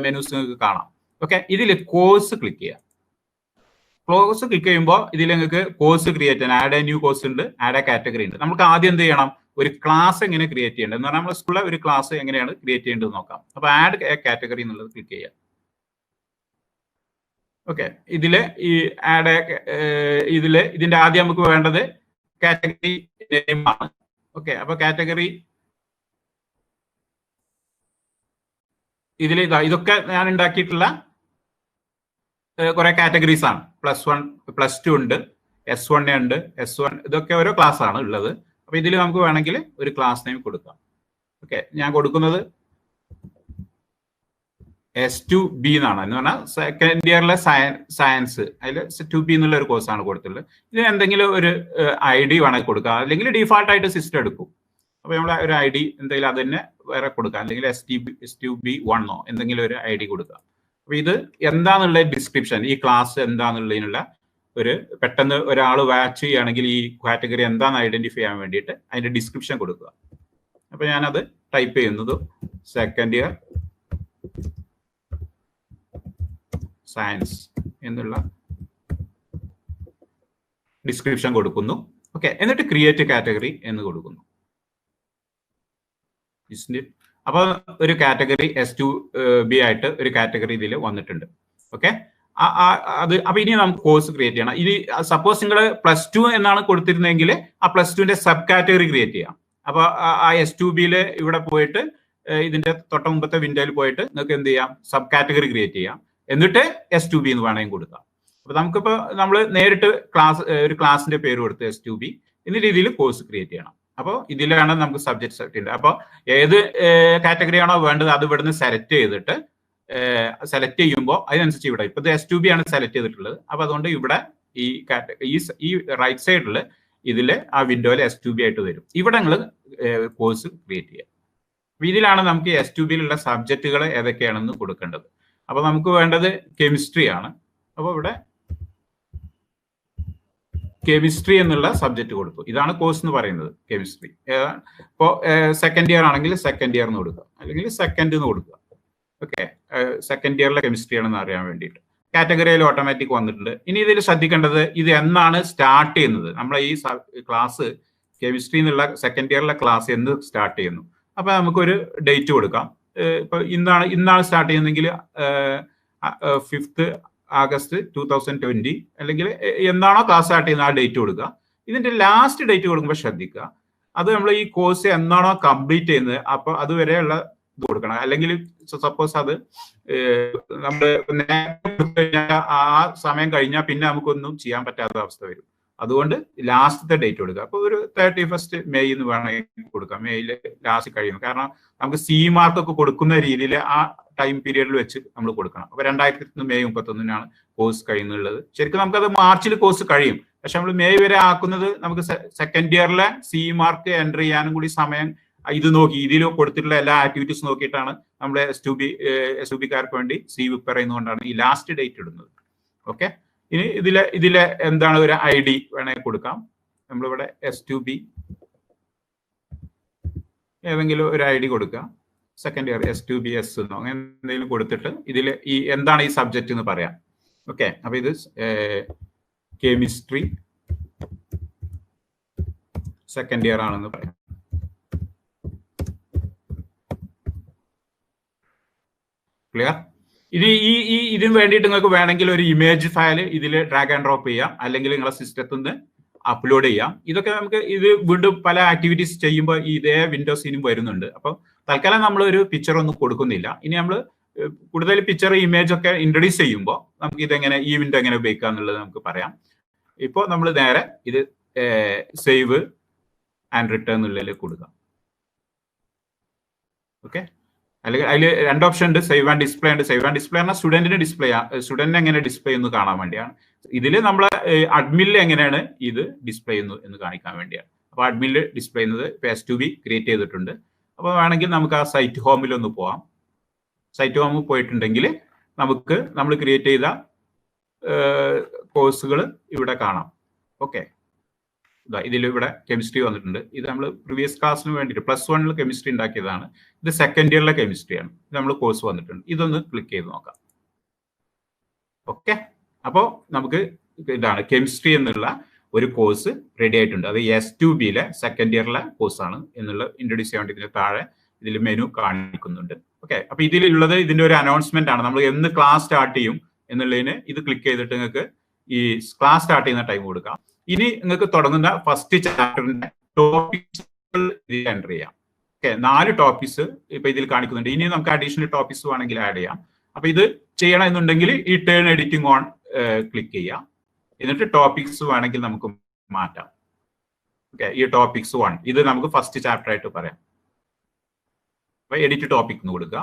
മെനൂസ് നിങ്ങൾക്ക് കാണാം. ഓക്കെ, ഇതിൽ കോഴ്സ് ക്ലിക്ക് ചെയ്യാം. കോഴ്സ് ക്ലിക്ക് ചെയ്യുമ്പോൾ ഇതിൽ നിങ്ങൾക്ക് കോഴ്സ് ക്രിയേറ്റ് ചെയ്യാൻ ആഡ് എ ന്യൂ കോഴ്സ് ഉണ്ട്, ആഡ് എ കാറ്റഗറി ഉണ്ട്. നമുക്ക് ആദ്യം എന്ത് ചെയ്യണം, ഒരു ക്ലാസ് എങ്ങനെ ക്രിയേറ്റ് ചെയ്യേണ്ടത് എന്ന് പറഞ്ഞാൽ നമ്മുടെ സ്കൂളിലെ ഒരു ക്ലാസ് എങ്ങനെയാണ് ക്രിയേറ്റ് ചെയ്യേണ്ടത് നോക്കാം. അപ്പൊ ആഡ് എ കാറ്റഗറി എന്നുള്ളത് ക്ലിക്ക് ചെയ്യാം. ഓക്കെ, ഇതിന്റെ ആദ്യം നമുക്ക് വേണ്ടത് കാറ്റഗറി നെയിം ആണ്. ഓക്കെ, അപ്പൊ കാറ്റഗറി ഇതൊക്കെ ഞാൻ ഉണ്ടാക്കിയിട്ടുള്ള കുറെ കാറ്റഗറീസ് ആണ്. +1 +2 ഉണ്ട്, S1 ഉണ്ട്, S1 ഇതൊക്കെ ഓരോ ക്ലാസ് ആണ് ഉള്ളത്. അപ്പൊ ഇതിൽ നമുക്ക് വേണമെങ്കിൽ ഒരു ക്ലാസ് നെയിം കൊടുക്കാം. ഓക്കെ, ഞാൻ കൊടുക്കുന്നത് S2B എന്നാണ്. എന്ന് പറഞ്ഞാൽ സെക്കൻഡ് ഇയറിലെ സയൻസ്, അതിൽ 2B എന്നുള്ള ഒരു കോഴ്സാണ് കൊടുത്തിട്ടുള്ളത്. ഇതിന് എന്തെങ്കിലും ഒരു ID വേണമെങ്കിൽ കൊടുക്കാം, അല്ലെങ്കിൽ ഡീഫാൾട്ട് ആയിട്ട് സിസ്റ്റം എടുക്കും. അപ്പൊ നമ്മൾ ഒരു ID എന്തെങ്കിലും അത് തന്നെ വേറെ കൊടുക്കാം, അല്ലെങ്കിൽ S2B1 എന്തെങ്കിലും ഒരു ID കൊടുക്കാം. അപ്പൊ ഇത് എന്താന്നുള്ള ഡിസ്ക്രിപ്ഷൻ, ഈ ക്ലാസ് എന്താന്നുള്ളതിനുള്ള ഒരു പെട്ടെന്ന് ഒരാൾ വാച്ച് ചെയ്യുകയാണെങ്കിൽ ഈ കാറ്റഗറി എന്താണെന്ന് ഐഡന്റിഫൈ ചെയ്യാൻ വേണ്ടിയിട്ട് അതിന്റെ ഡിസ്ക്രിപ്ഷൻ കൊടുക്കുക. അപ്പൊ ഞാനത് ടൈപ്പ് ചെയ്യുന്നത് സെക്കൻഡ് ഇയർ സയൻസ് എന്നുള്ള ഡിസ്ക്രിപ്ഷൻ കൊടുക്കുന്നു. ഓക്കെ, എന്നിട്ട് ക്രിയേറ്റ് കാറ്റഗറി എന്ന് കൊടുക്കുന്നു. അപ്പൊ ഒരു കാറ്റഗറി S2B ആയിട്ട് ഒരു കാറ്റഗറി ഇതിൽ വന്നിട്ടുണ്ട്. ഓക്കെ, അപ്പൊ ഇനി നമുക്ക് കോഴ്സ് ക്രിയേറ്റ് ചെയ്യണം. ഇനി സപ്പോസ് നിങ്ങൾ +2 എന്നാണ് കൊടുത്തിരുന്നെങ്കിൽ ആ +2ന്റെ സബ് കാറ്റഗറി ക്രിയേറ്റ് ചെയ്യാം. അപ്പൊ ആ S2Bയിൽ ഇവിടെ പോയിട്ട് ഇതിന്റെ തൊട്ട മുമ്പത്തെ വിൻഡോയിൽ പോയിട്ട് നിങ്ങൾക്ക് എന്ത് ചെയ്യാം, സബ് കാറ്റഗറി ക്രിയേറ്റ് ചെയ്യാം. എന്നിട്ട് S2B എന്ന് വേണമെങ്കിൽ കൊടുക്കാം. അപ്പൊ നമുക്കിപ്പോ നമ്മൾ നേരിട്ട് ഒരു ക്ലാസിന്റെ പേര് കൊടുത്ത് S2B എന്ന രീതിയിൽ കോഴ്സ് ക്രിയേറ്റ് ചെയ്യണം. അപ്പോൾ ഇതിലാണ് നമുക്ക് സബ്ജക്ട് സെലക്ട് ചെയ്യുന്നത്. അപ്പോൾ ഏത് കാറ്റഗറി ആണോ വേണ്ടത് അത് ഇവിടുന്ന് സെലക്ട് ചെയ്തിട്ട് സെലക്ട് ചെയ്യുമ്പോൾ അതിനനുസരിച്ച് ഇവിടെ ഇപ്പൊ S2B ആണ് സെലക്ട് ചെയ്തിട്ടുള്ളത്. അപ്പൊ അതുകൊണ്ട് ഇവിടെ ഈ റൈറ്റ് സൈഡിൽ ഇതിൽ ആ വിൻഡോയിൽ S2B ആയിട്ട് വരും. ഇവിടെ നിങ്ങൾ കോഴ്സ് ക്രിയേറ്റ് ചെയ്യുക. ഇതിലാണ് നമുക്ക് S2Bയിലുള്ള സബ്ജക്റ്റുകൾ ഏതൊക്കെയാണെന്ന് കൊടുക്കേണ്ടത്. അപ്പൊ നമുക്ക് വേണ്ടത് കെമിസ്ട്രി ആണ്. അപ്പോൾ ഇവിടെ കെമിസ്ട്രി എന്നുള്ള സബ്ജക്ട് കൊടുത്തു. ഇതാണ് കോഴ്സ് എന്ന് പറയുന്നത്, കെമിസ്ട്രി. ഇപ്പോൾ സെക്കൻഡ് ഇയർ ആണെങ്കിൽ സെക്കൻഡ് ഇയർ എന്ന് കൊടുക്കുക, അല്ലെങ്കിൽ സെക്കൻഡ് എന്ന് കൊടുക്കുക. ഓക്കെ, സെക്കൻഡ് ഇയറിലെ കെമിസ്ട്രി ആണെന്ന് അറിയാൻ വേണ്ടിയിട്ട് കാറ്റഗറിയിൽ ഓട്ടോമാറ്റിക് വന്നിട്ടുണ്ട്. ഇനി ഇതിൽ ശ്രദ്ധിക്കേണ്ടത് ഇത് എന്നാണ് സ്റ്റാർട്ട് ചെയ്യുന്നത്. നമ്മളെ ഈ ക്ലാസ് കെമിസ്ട്രി എന്നുള്ള സെക്കൻഡ് ഇയറിലെ ക്ലാസ് എന്ന് സ്റ്റാർട്ട് ചെയ്യുന്നു. അപ്പൊ നമുക്കൊരു ഡേറ്റ് കൊടുക്കാം. ഇപ്പൊ ഇന്നാണ് സ്റ്റാർട്ട് ചെയ്യുന്നതെങ്കിൽ 5th August 2020, അല്ലെങ്കിൽ എന്താണോ ക്ലാസ് സ്റ്റാർട്ട് ചെയ്യുന്നത് ആ ഡേറ്റ് കൊടുക്കുക. ഇതിന്റെ ലാസ്റ്റ് ഡേറ്റ് കൊടുക്കുമ്പോൾ ശ്രദ്ധിക്കുക, അത് നമ്മൾ ഈ കോഴ്സ് എന്നാണോ കംപ്ലീറ്റ് ചെയ്യുന്നത് അപ്പോൾ അതുവരെയുള്ള ഇത് കൊടുക്കണം. അല്ലെങ്കിൽ സപ്പോസ് അത് നമ്മൾ ആ സമയം കഴിഞ്ഞാൽ പിന്നെ നമുക്കൊന്നും ചെയ്യാൻ പറ്റാത്ത അവസ്ഥ വരും. അതുകൊണ്ട് ലാസ്റ്റത്തെ ഡേറ്റ് കൊടുക്കുക. അപ്പോൾ ഒരു 31st May എന്ന് വേണമെങ്കിൽ കൊടുക്കാം. മെയ്യിൽ ലാസ്റ്റ് കഴിയുന്നു. കാരണം നമുക്ക് C മാർക്കൊക്കെ കൊടുക്കുന്ന രീതിയിൽ ആ ടൈം പീരീഡിൽ വെച്ച് നമ്മൾ കൊടുക്കണം. അപ്പൊ 2001 May 31 കോഴ്സ് കഴിയുന്നുള്ളത്. ശരിക്കും നമുക്കത് മാർച്ചിൽ കോഴ്സ് കഴിയും. പക്ഷെ നമ്മൾ മെയ് വരെ ആക്കുന്നത് നമുക്ക് സെക്കൻഡ് ഇയറിലെ C മാർക്ക് എൻ്റർ ചെയ്യാനും കൂടി സമയം ഇത് നോക്കി ഇതിൽ കൊടുത്തിട്ടുള്ള എല്ലാ ആക്ടിവിറ്റീസ് നോക്കിയിട്ടാണ് നമ്മൾ SUB-കാർക്ക് വേണ്ടി C പറയുന്നതുകൊണ്ടാണ് ഈ ലാസ്റ്റ് ഡേറ്റ് ഇടുന്നത്. ഓക്കെ, ഇനി ഇതിലെ എന്താണ് ഒരു ID വേണമെങ്കിൽ കൊടുക്കാം. നമ്മളിവിടെ S2B ഏതെങ്കിലും ഒരു ID കൊടുക്കുക. സെക്കൻഡ് ഇയർ S2BS എന്നോ അങ്ങനെ എന്തെങ്കിലും കൊടുത്തിട്ട് ഇതിൽ ഈ എന്താണ് ഈ സബ്ജക്റ്റ് എന്ന് പറയാം. ഓക്കെ, അപ്പൊ ഇത് കെമിസ്ട്രി സെക്കൻഡ് ഇയർ ആണെന്ന് പറയാം. ക്ലിയർ? ഇനി ഇതിന് വേണ്ടിയിട്ട് നിങ്ങൾക്ക് വേണമെങ്കിൽ ഒരു ഇമേജ് ഫയൽ ഇതിൽ ഡ്രാഗ് ആൻഡ് ഡ്രോപ്പ് ചെയ്യാം, അല്ലെങ്കിൽ നിങ്ങളുടെ സിസ്റ്റത്തിൽ നിന്ന് അപ്ലോഡ് ചെയ്യാം. ഇതൊക്കെ നമുക്ക് ഇത് വീണ്ടും പല ആക്ടിവിറ്റീസ് ചെയ്യുമ്പോൾ ഇതേ വിൻഡോസിനും വരുന്നുണ്ട്. അപ്പം തൽക്കാലം നമ്മൾ ഒരു പിക്ചർ ഒന്നും കൊടുക്കുന്നില്ല. ഇനി നമ്മൾ കൂടുതൽ പിക്ചർ ഇമേജ് ഒക്കെ ഇൻട്രൊഡ്യൂസ് ചെയ്യുമ്പോൾ നമുക്ക് ഇതെങ്ങനെ ഈ വിൻഡോ എങ്ങനെ ഉപയോഗിക്കുക എന്നുള്ളത് നമുക്ക് പറയാം. ഇപ്പോൾ നമ്മൾ നേരെ ഇത് സേവ് ആൻഡ് റിട്ടേൺ എന്നുള്ളതിൽ കൊടുക്കാം. ഓക്കെ, അല്ലെങ്കിൽ അതിൽ 2 ഓപ്ഷൻ ഉണ്ട്. സേവ് ആൻഡ് ഡിസ്പ്ലേ ഉണ്ട്. സേവ് ആൻഡ് ഡിസ്പ്ലേ പറഞ്ഞാൽ സ്റ്റുഡന്റിന് എങ്ങനെ ഡിസ്പ്ലേ എന്ന് കാണാൻ വേണ്ടിയാണ്. ഇതിൽ നമ്മൾ അഡ്മിനിൽ എങ്ങനെയാണ് ഇത് ഡിസ്പ്ലേ ചെയ്യുന്നു എന്ന് കാണിക്കാൻ വേണ്ടിയാണ്. അപ്പോൾ അഡ്മിനിൽ ഡിസ്പ്ലേ ചെയ്യുന്നത് ഇപ്പോൾ S2B ക്രിയേറ്റ് ചെയ്തിട്ടുണ്ട്. അപ്പോൾ വേണമെങ്കിൽ നമുക്ക് ആ സൈറ്റ് ഹോമിലൊന്ന് പോവാം. സൈറ്റ് ഹോമിൽ പോയിട്ടുണ്ടെങ്കിൽ നമുക്ക് നമ്മൾ ക്രിയേറ്റ് ചെയ്ത കോഴ്സുകൾ ഇവിടെ കാണാം. ഓക്കെ, ഇതിൽ ഇവിടെ കെമിസ്ട്രി വന്നിട്ടുണ്ട്. ഇത് നമ്മൾ പ്രീവിയസ് ക്ലാസ്സിന് വേണ്ടിയിട്ട് +1 കെമിസ്ട്രി ഉണ്ടാക്കിയതാണ്. ഇത് സെക്കൻഡ് ഇയറിലെ കെമിസ്ട്രിയാണ്. ഇത് നമ്മൾ കോഴ്സ് വന്നിട്ടുണ്ട്. ഇതൊന്ന് ക്ലിക്ക് ചെയ്ത് നോക്കാം. ഓക്കെ, അപ്പോൾ നമുക്ക് ഇതാണ് കെമിസ്ട്രി എന്നുള്ള ഒരു കോഴ്സ് റെഡി ആയിട്ടുണ്ട്. അത് S2Bയിലെ സെക്കൻഡ് ഇയറിലെ കോഴ്സാണ് എന്നുള്ള ഇൻട്രൊഡ്യൂസ് ചെയ്യാൻ വേണ്ടി ഇതിന് താഴെ ഇതിൽ മെനു കാണിക്കുന്നുണ്ട്. ഓക്കെ, അപ്പൊ ഇതിലുള്ളത് ഇതിന്റെ ഒരു അനൗൺസ്മെന്റ് ആണ്. നമ്മൾ എന്ന് ക്ലാസ് സ്റ്റാർട്ട് ചെയ്യും എന്നുള്ളതിന് ഇത് ക്ലിക്ക് ചെയ്തിട്ട് നിങ്ങൾക്ക് ഈ ക്ലാസ് സ്റ്റാർട്ട് ചെയ്യുന്ന ടൈം കൊടുക്കാം. ഇനി നിങ്ങൾക്ക് തുടങ്ങുന്ന ഫസ്റ്റ് ചാപ്റ്ററിന്റെ ടോപ്പിക്സ് എൻ്റർ ചെയ്യാം. ഓക്കെ, 4 ടോപ്പിക്സ് ഇപ്പൊ ഇതിൽ കാണിക്കുന്നുണ്ട്. ഇനി നമുക്ക് അഡീഷണൽ ടോപ്പിക്സ് വേണമെങ്കിൽ ആഡ് ചെയ്യാം. അപ്പൊ ഇത് ചെയ്യണം എന്നുണ്ടെങ്കിൽ ഈ ടേൺ എഡിറ്റിംഗ് ഓൺ ക്ലിക്ക് ചെയ്യാം. എന്നിട്ട് ടോപ്പിക്സ് വേണമെങ്കിൽ നമുക്ക് മാറ്റാം. ഓക്കെ, ഈ ടോപ്പിക്സ് 1 ഇത് നമുക്ക് ഫസ്റ്റ് ചാപ്റ്റർ ആയിട്ട് പറയാം. അപ്പൊ എഡിറ്റ് ടോപ്പിക് എന്ന് കൊടുക്കുക.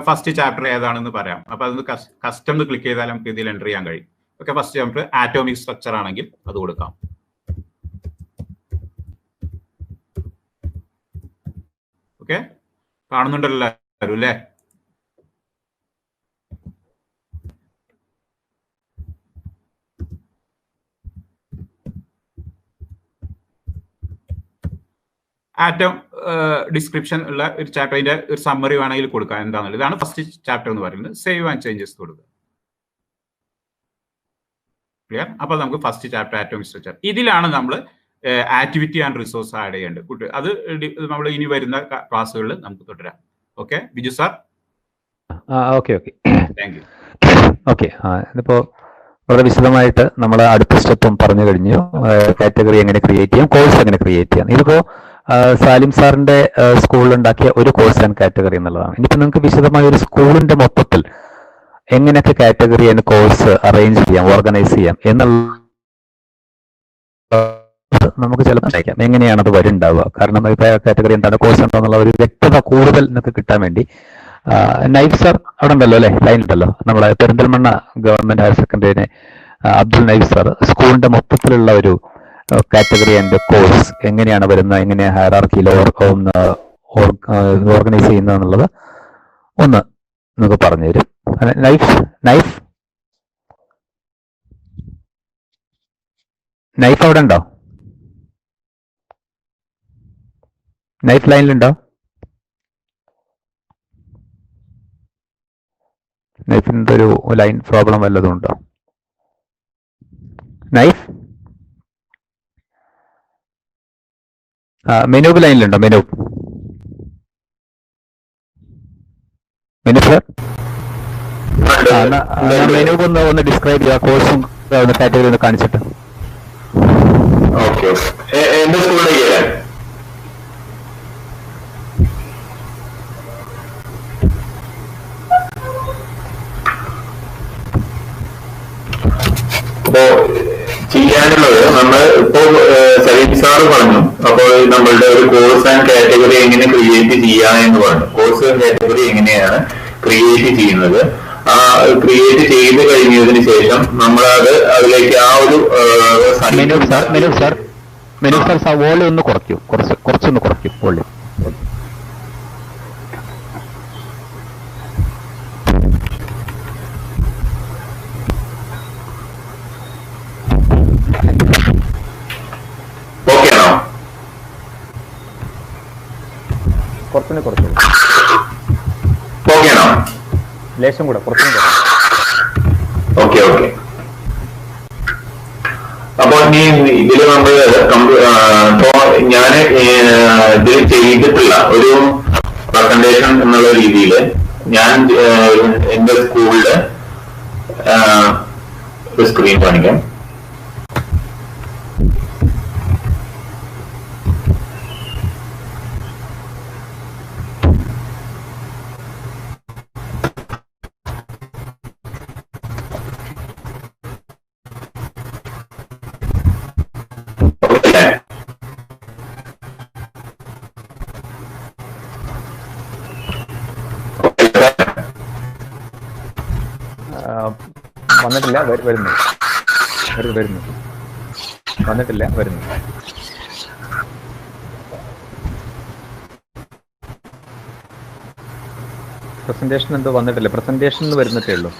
ഫസ്റ്റ് ചാപ്റ്റർ ഏതാണെന്ന് പറയാം. അപ്പൊ അത് കസ്റ്റം ക്ലിക്ക് ചെയ്താൽ നമുക്ക് ഇതിൽ എൻ്റർ ചെയ്യാൻ കഴിയും. Okay, first chapter atomic structure ആണെങ്കിൽ അത് കൊടുക്കാം. ഓക്കെ, കാണുന്നുണ്ടല്ലോ എല്ലാവരും അല്ലേ? ആറ്റം ഡിസ്ക്രിപ്ഷൻ ഉള്ള ഒരു ചാപ്റ്ററിന്റെ ഒരു സമ്മറി വേണമെങ്കിൽ കൊടുക്കാം. എന്താണെന്നുള്ളത് ഇതാണ് ഫസ്റ്റ് ചാപ്റ്റർ എന്ന് പറയുന്നത്. സേവ് ആൻഡ് ചേഞ്ചസ് കൊടുക്കുക. ക്ലിയർ? അപ്പൊ നമുക്ക് ഫസ്റ്റ് ചാപ്റ്റർ ആറ്റോമിക് സ്ട്രക്ചർ. ഇതിലാണ് നമ്മൾ ആക്ടിവിറ്റി ആൻഡ് റിസോഴ്സ് ആഡ് ചെയ്യേണ്ടത്. അത് നമ്മൾ ഇനി വരുന്ന ക്ലാസ്സുകളിൽ നമുക്ക് തുടരാം. Okay, Biju sir. Okay, thank you. Okay, ഇതിപ്പോ വളരെ വിശദമായിട്ട് നമ്മൾ അടുത്ത സ്റ്റെപ്പും പറഞ്ഞു കഴിഞ്ഞു. കാറ്റഗറി എങ്ങനെ ക്രിയേറ്റ് ചെയ്യാം, കോഴ്സ് എങ്ങനെ ക്രിയേറ്റ് ചെയ്യാം. ഇതിപ്പോ സാലിം സാറിന്റെ സ്കൂളിൽ ഉണ്ടാക്കിയ ഒരു കോഴ്സ് ആൻഡ് കാറ്റഗറി എന്നുള്ളതാണ്. ഇനിയിപ്പോ നിങ്ങൾക്ക് വിശദമായ ഒരു സ്കൂളിന്റെ മൊത്തത്തിൽ എങ്ങനെയൊക്കെ കാറ്റഗറി ആൻഡ് കോഴ്സ് അറേഞ്ച് ചെയ്യാം, ഓർഗനൈസ് ചെയ്യാം എന്നുള്ള നമുക്ക് ചിലപ്പോൾ അയക്കാം എങ്ങനെയാണ് അത് വരുന്നുണ്ടാവുക. കാരണം ഇപ്പോൾ കാറ്റഗറി എന്താണ്, കോഴ്സ് ഉണ്ടോ എന്നുള്ള ഒരു വ്യക്തത കൂടുതൽ നിങ്ങൾക്ക് കിട്ടാൻ വേണ്ടി നൈഫ് സാർ അവിടെ ഉണ്ടല്ലോ അല്ലേ, ലൈനിലുണ്ടല്ലോ, നമ്മളെ പെരിന്തൽമണ്ണ ഗവൺമെന്റ് ഹയർ സെക്കൻഡറിനെ അബ്ദുൽ നൈഫ് സാർ സ്കൂളിന്റെ മൊത്തത്തിലുള്ള ഒരു കാറ്റഗറി ആൻഡ് കോഴ്സ് എങ്ങനെയാണ് വരുന്നത്, എങ്ങനെയാണ് ഹയറാർക്കിയിൽ ഓർഗനൈസ് ചെയ്യുന്നത് എന്നുള്ളത് ഒന്ന് നിങ്ങൾക്ക് പറഞ്ഞു തരും. നൈഫ് നൈഫ് നൈഫ് അവിടെ ഉണ്ടോ? നൈഫ് ലൈനിലുണ്ടോ? നൈഫിൻ്റെ ഒരു ലൈൻ പ്രോബ്ലം വല്ലതും ഉണ്ടോ? നൈഫ് മെനൂബ് ലൈനിലുണ്ടോ? മെനൂബ് സർ, മെനൂബ് ഒന്ന് ഡിസ്ക്രൈബ് ചെയ്യുക, കോഴ്സും കാറ്റഗറി ഒന്ന് കാണിച്ചിട്ട്. ഓക്കെ, എന്റെ സ്കൂളിലേക്ക് അപ്പോ ചെയ്യാനുള്ളത് നമ്മൾ ഇപ്പോ സലീം സാറ് പറഞ്ഞു. അപ്പോൾ നമ്മളുടെ ഒരു കോഴ്സ് ആൻഡ് കാറ്റഗറി എങ്ങനെ ക്രിയേറ്റ് ചെയ്യാം എന്ന് പറഞ്ഞു. കോഴ്സ് ആൻഡ് കാറ്റഗറി എങ്ങനെയാണ് ക്രിയേറ്റ് ചെയ്യുന്നത്, ആ ക്രിയേറ്റ് ചെയ്ത് കഴിഞ്ഞതിന് ശേഷം നമ്മളത് അതിലേക്ക് ആ ഒരു വോളിയം ഒന്ന് കുറയ്ക്കും, കുറച്ചൊന്ന് കുറയ്ക്കും വോളിയം. കുറച്ചുകൂടെ കുറച്ചു, ലേശം കൂടെ കുറച്ചും കൂടെ. Okay okay. അപ്പൊ ഇനി ഇതില് നമ്മള് ഇപ്പോ ഞാൻ ഇതിൽ ചെയ്തിട്ടുള്ള ഒരു പ്രസന്റേഷൻ എന്നുള്ള രീതിയിൽ ഞാൻ എന്റെ സ്കൂളില് ഒരു സ്ക്രീൻ കാണിക്കാം. വന്നിട്ടില്ല, വരുന്നു, വന്നിട്ടില്ല, വരുന്നു. പ്രസന്റേഷൻ എന്തോ വന്നിട്ടില്ല, പ്രസന്റേഷൻ വരുന്നിട്ടേ ഉള്ളൂ.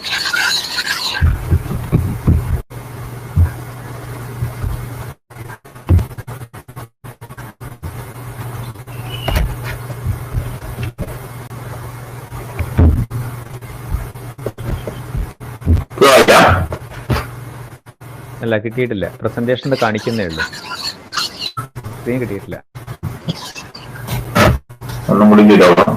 അല്ല, കിട്ടിയിട്ടില്ല. പ്രസന്റേഷൻ കാണിക്കുന്നേ ഉള്ളൂ, സ്ക്രീൻ കിട്ടിയിട്ടില്ല. ഒന്നും കൂടി ചെയ്തോളാം.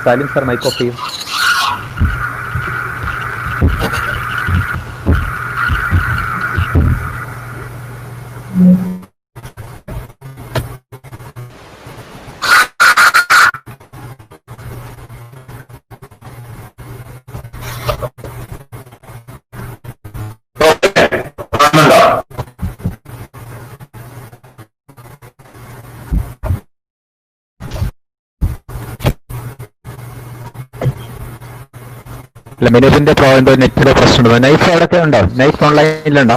സാലിം സാർ മൈക്ക് ഓഫ് ചെയ്യും. അല്ല, മെനൂബിന്റെ എന്തോ നെറ്റിന്റെ പ്രശ്നമുണ്ടോ? നൈഫ് അവിടെയൊക്കെ ഉണ്ടോ? നൈഫ് ഓൺലൈനിലുണ്ടോ?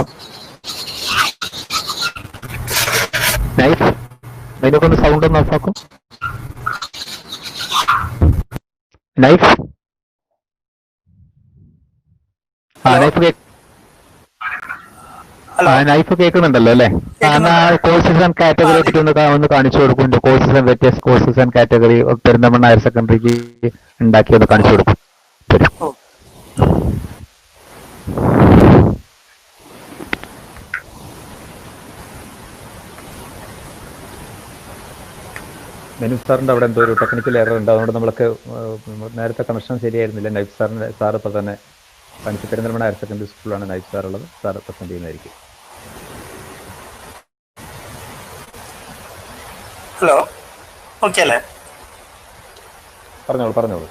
നൈഫ് മെനൂബ് ഒന്ന് സൗണ്ട് ഒന്ന് ഓഫാക്കും. നൈഫ് നൈഫ് കേൾക്കുന്നുണ്ടല്ലോ അല്ലേ? കോഴ്സസ് ആൻഡ് കാറ്റഗറി പറ്റി ഒന്ന് കാണിച്ചു കൊടുക്കും. കോഴ്സസ് ആൻഡ് വ്യത്യസ്ത courses and category Perinthalmanna higher സെക്കൻഡറിക്ക് ഉണ്ടാക്കി ഒന്ന് കാണിച്ചു കൊടുക്കും. മെനു സാറിന്റെ അവിടെ എന്തോ ഒരു ടെക്നിക്കൽ എറർ ഉണ്ട്, അതുകൊണ്ട് നമ്മളൊക്കെ നേരത്തെ കണക്ഷൻ ശരിയായിരുന്നില്ല. നൈഫ് സാറ് ഇപ്പൊ തന്നെ പണിച്ച് പെരിന്തൽമണ്ണ ഹയർ സെക്കൻഡറി സ്കൂളിലാണ് നൈറ്റ് സാർ ഉള്ളത്. സാർ പ്രസന്റ് ചെയ്യുന്നതായിരിക്കും. ഹലോ, ഓക്കെ അല്ലേ? പറഞ്ഞോളൂ.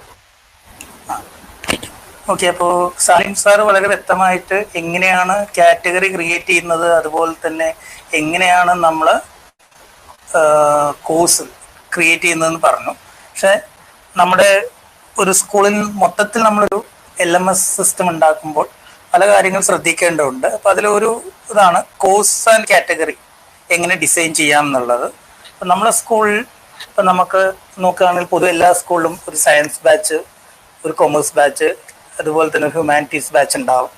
ഓക്കെ, അപ്പോൾ സാലിം സാർ വളരെ വ്യക്തമായിട്ട് എങ്ങനെയാണ് കാറ്റഗറി ക്രിയേറ്റ് ചെയ്യുന്നത്, അതുപോലെ തന്നെ എങ്ങനെയാണ് നമ്മൾ കോഴ്സ് ക്രിയേറ്റ് ചെയ്യുന്നതെന്ന് പറഞ്ഞു. പക്ഷെ നമ്മുടെ ഒരു സ്കൂളിൽ മൊത്തത്തിൽ നമ്മളൊരു LMS സിസ്റ്റം ഉണ്ടാക്കുമ്പോൾ പല കാര്യങ്ങൾ ശ്രദ്ധിക്കേണ്ടതുണ്ട്. അപ്പം അതിലൊരു ഇതാണ് കോഴ്സ് ആൻഡ് കാറ്റഗറി എങ്ങനെ ഡിസൈൻ ചെയ്യാം എന്നുള്ളത്. അപ്പം നമ്മുടെ സ്കൂളിൽ ഇപ്പം നമുക്ക് നോക്കുകയാണെങ്കിൽ പൊതുവെ എല്ലാ സ്കൂളിലും ഒരു സയൻസ് ബാച്ച്, ഒരു കൊമേഴ്സ് ബാച്ച്, അതുപോലെ തന്നെ ഹ്യൂമാനിറ്റീസ് ബാച്ച് ഉണ്ടാവും.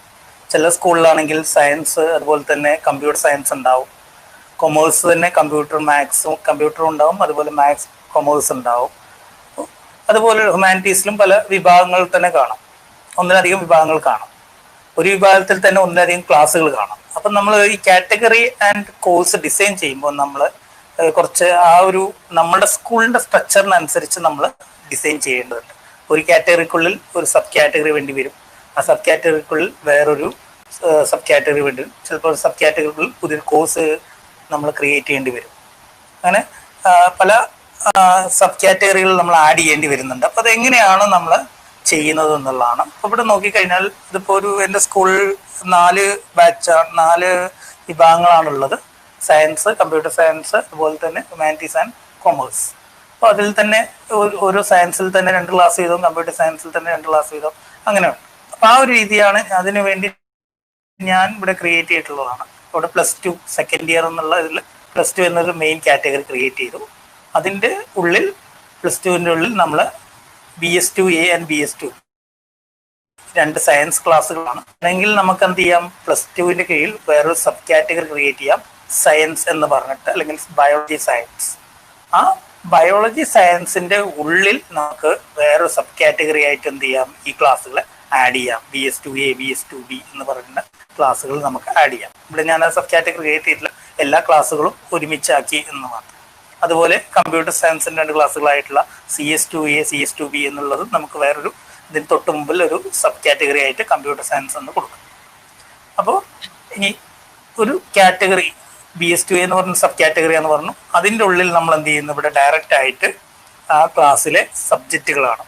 ചില സ്കൂളിലാണെങ്കിൽ സയൻസ് അതുപോലെ തന്നെ കമ്പ്യൂട്ടർ സയൻസ് ഉണ്ടാവും. കൊമേഴ്സ് തന്നെ കമ്പ്യൂട്ടറും ഉണ്ടാവും, അതുപോലെ മാത്സ് കൊമേഴ്സ് ഉണ്ടാവും. അതുപോലെ ഹ്യൂമാനിറ്റീസിലും പല വിഭാഗങ്ങൾ തന്നെ കാണാം, ഒന്നിലധികം വിഭാഗങ്ങൾ കാണാം. ഒരു വിഭാഗത്തിൽ തന്നെ ഒന്നിലധികം ക്ലാസ്സുകൾ കാണാം. അപ്പം നമ്മൾ ഈ കാറ്റഗറി ആൻഡ് കോഴ്സ് ഡിസൈൻ ചെയ്യുമ്പോൾ നമ്മൾ കുറച്ച് നമ്മുടെ സ്കൂളിൻ്റെ സ്ട്രക്ചറിനനുസരിച്ച് നമ്മൾ ഡിസൈൻ ചെയ്യേണ്ടതുണ്ട്. ഒരു കാറ്റഗറിക്കുള്ളിൽ ഒരു സബ് കാറ്റഗറി വേണ്ടി വരും, ആ സബ് കാറ്റഗറിക്കുള്ളിൽ വേറൊരു സബ് കാറ്റഗറി വേണ്ടി വരും. ചിലപ്പോൾ സബ് കാറ്റഗറിക്കുള്ളിൽ പുതിയൊരു കോഴ്സ് നമ്മൾ ക്രിയേറ്റ് ചെയ്യേണ്ടി വരും. അങ്ങനെ പല സബ് കാറ്റഗറികൾ നമ്മൾ ആഡ് ചെയ്യേണ്ടി വരുന്നുണ്ട്. അപ്പോൾ അതെങ്ങനെയാണ് നമ്മൾ ചെയ്യുന്നത് എന്നുള്ളതാണ്. അപ്പോൾ ഇവിടെ നോക്കിക്കഴിഞ്ഞാൽ ഇതിപ്പോൾ എൻ്റെ സ്കൂളിൽ 4 വിഭാഗങ്ങളാണുള്ളത്. സയൻസ്, കമ്പ്യൂട്ടർ സയൻസ്, അതുപോലെ തന്നെ ഹ്യൂമാനിറ്റീസ് ആൻഡ് കൊമേഴ്സ്. അപ്പോൾ അതിൽ തന്നെ ഓരോ സയൻസിൽ തന്നെ 2 ക്ലാസ് വീതം, കമ്പ്യൂട്ടർ സയൻസിൽ തന്നെ 2 ക്ലാസ് വീതം, അങ്ങനെയുണ്ട്. അപ്പോൾ ആ ഒരു രീതിയാണ് അതിനു വേണ്ടി ഞാൻ ഇവിടെ ക്രിയേറ്റ് ചെയ്തിട്ടുള്ളതാണ്. ഇവിടെ +2 സെക്കൻഡ് ഇയർ എന്നുള്ള ഇതിൽ +2 എന്നൊരു മെയിൻ കാറ്റഗറി ക്രിയേറ്റ് ചെയ്തു. അതിൻ്റെ ഉള്ളിൽ +2ൻ്റെ ഉള്ളിൽ നമ്മൾ BS2A ആൻഡ് BS2 2 സയൻസ് ക്ലാസ്സുകളാണ്. അല്ലെങ്കിൽ നമുക്ക് എന്ത് ചെയ്യാം, +2ൻ്റെ കീഴിൽ വേറൊരു സബ് കാറ്റഗറി ക്രിയേറ്റ് ചെയ്യാം, സയൻസ് എന്ന് പറഞ്ഞിട്ട്, അല്ലെങ്കിൽ ബയോളജി സയൻസ്. ആ ബയോളജി സയൻസിൻ്റെ ഉള്ളിൽ നമുക്ക് വേറൊരു സബ് കാറ്റഗറി ആയിട്ട് എന്ത് ചെയ്യാം, ഈ ക്ലാസ്സുകൾ ആഡ് ചെയ്യാം. BS2A, BS2B എന്ന് പറയുന്ന ക്ലാസ്സുകൾ നമുക്ക് ആഡ് ചെയ്യാം. ഇവിടെ ഞാൻ ആ സബ് കാറ്റഗറി ക്രിയേറ്റ് ചെയ്തിട്ടില്ല, എല്ലാ ക്ലാസ്സുകളും ഒരുമിച്ചാക്കി എന്ന് മാത്രം. അതുപോലെ കമ്പ്യൂട്ടർ സയൻസിൻ്റെ 2 ക്ലാസ്സുകളായിട്ടുള്ള CS2A, CS2B എന്നുള്ളത് നമുക്ക് വേറൊരു ഇതിന് തൊട്ട് മുമ്പിൽ ഒരു സബ് കാറ്റഗറി ആയിട്ട് കമ്പ്യൂട്ടർ സയൻസ് എന്ന് കൊടുക്കും. അപ്പോൾ ഇനി ഒരു കാറ്റഗറി BS2A എന്ന് പറഞ്ഞ സബ് കാറ്റഗറി എന്ന് പറഞ്ഞു. അതിൻ്റെ ഉള്ളിൽ നമ്മൾ എന്ത് ചെയ്യുന്നു, ഇവിടെ ഡയറക്റ്റ് ആയിട്ട് ആ ക്ലാസ്സിലെ സബ്ജക്റ്റുകളാണ്,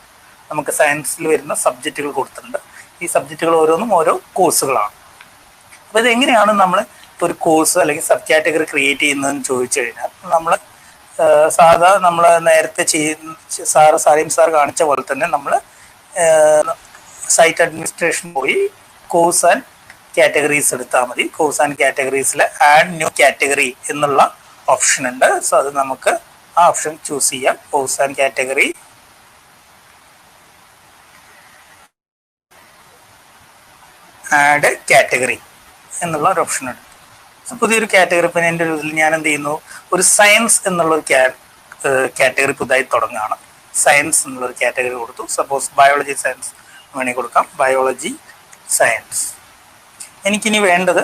നമുക്ക് സയൻസിൽ വരുന്ന സബ്ജക്റ്റുകൾ കൊടുത്തിട്ടുണ്ട്. ഈ സബ്ജക്റ്റുകൾ ഓരോന്നും ഓരോ കോഴ്സുകളാണ്. അപ്പോൾ ഇതെങ്ങനെയാണ് നമ്മൾ ഒരു കോഴ്സ് അല്ലെങ്കിൽ സബ് കാറ്റഗറി ക്രിയേറ്റ് ചെയ്യുന്നതെന്ന് ചോദിച്ചു കഴിഞ്ഞാൽ, നമ്മൾ നമ്മൾ നേരത്തെ സാലിം സാർ കാണിച്ച പോലെ തന്നെ നമ്മൾ സൈറ്റ് അഡ്മിനിസ്ട്രേഷൻ പോയി കോഴ്സ് ആൻഡ് കാറ്റഗറീസ് എടുത്താൽ മതി. കോഴ്സ് ആൻഡ് കാറ്റഗറീസിൽ ആഡ് ന്യൂ കാറ്റഗറി എന്നുള്ള ഓപ്ഷൻ ഉണ്ട്. സോ അത് നമുക്ക് ആ ഓപ്ഷൻ ചൂസ് ചെയ്യാം. Course and category, add category എന്നുള്ള ഒരു ഓപ്ഷൻ ഉണ്ട്. പുതിയൊരു കാറ്റഗറി ഇപ്പം എൻ്റെ ഇതിൽ ഞാൻ എന്ത് ചെയ്യുന്നു, ഒരു സയൻസ് എന്നുള്ളൊരു കാറ്റഗറി പുതുതായി തുടങ്ങുകയാണ്. സയൻസ് എന്നുള്ളൊരു കാറ്റഗറി കൊടുത്തു. സപ്പോസ് ബയോളജി സയൻസ് വേണമെങ്കിൽ കൊടുക്കാം, ബയോളജി സയൻസ്. എനിക്കിനി വേണ്ടത്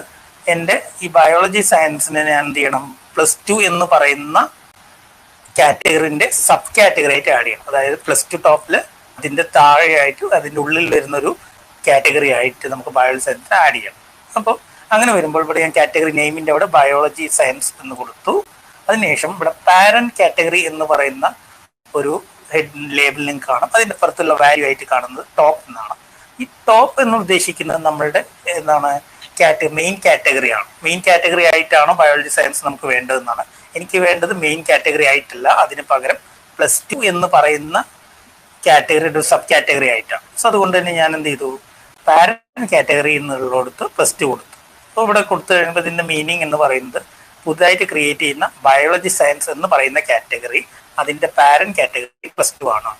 എൻ്റെ ഈ ബയോളജി സയൻസിനെ ഞാൻ എന്ത് ചെയ്യണം, +2 എന്ന് പറയുന്ന കാറ്റഗറിൻ്റെ സബ് കാറ്റഗറി ആയിട്ട് ആഡ് ചെയ്യണം. അതായത് +2 ടോപ്പിൽ അതിൻ്റെ താഴെയായിട്ട് അതിൻ്റെ ഉള്ളിൽ വരുന്നൊരു കാറ്റഗറി ആയിട്ട് നമുക്ക് ബയോളജി സയൻസിന് ആഡ് ചെയ്യണം. അപ്പോൾ അങ്ങനെ വരുമ്പോൾ ഇവിടെ ഞാൻ കാറ്റഗറി നെയിമിൻ്റെ അവിടെ ബയോളജി സയൻസ് എന്ന് കൊടുത്തു. അതിനുശേഷം ഇവിടെ പാരന്റ് കാറ്റഗറി എന്ന് പറയുന്ന ഒരു ഹെഡ് ലേബിൾ ലിങ്ക് കാണും. അതിൻ്റെ പുറത്തുള്ള വാല്യൂ ആയിട്ട് കാണുന്നത് ടോപ്പ് എന്നാണ്. ഈ ടോപ്പ് എന്ന് ഉദ്ദേശിക്കുന്നത് നമ്മളുടെ എന്താണ്, മെയിൻ കാറ്റഗറിയാണ്. മെയിൻ കാറ്റഗറി ആയിട്ടാണോ ബയോളജി സയൻസ് നമുക്ക് വേണ്ടതെന്നാണ്. എനിക്ക് വേണ്ടത് മെയിൻ കാറ്റഗറി ആയിട്ടില്ല, അതിന് പകരം +2 എന്ന് പറയുന്ന കാറ്റഗറിയുടെ ഒരു സബ് കാറ്റഗറി ആയിട്ടാണ്. സോ അതുകൊണ്ട് തന്നെ ഞാൻ എന്ത് ചെയ്തു, പാരന്റ് കാറ്റഗറി എന്നുള്ളടത്ത് +2 കൊടുത്തു. അപ്പോൾ ഇവിടെ കൊടുത്തു കഴിയുമ്പോൾ ഇതിൻ്റെ മീനിങ് എന്ന് പറയുന്നത് പുതുതായിട്ട് ക്രിയേറ്റ് ചെയ്യുന്ന ബയോളജി സയൻസ് എന്ന് പറയുന്ന കാറ്റഗറി അതിൻ്റെ പാരന്റ് കാറ്റഗറി +2 ആണ്.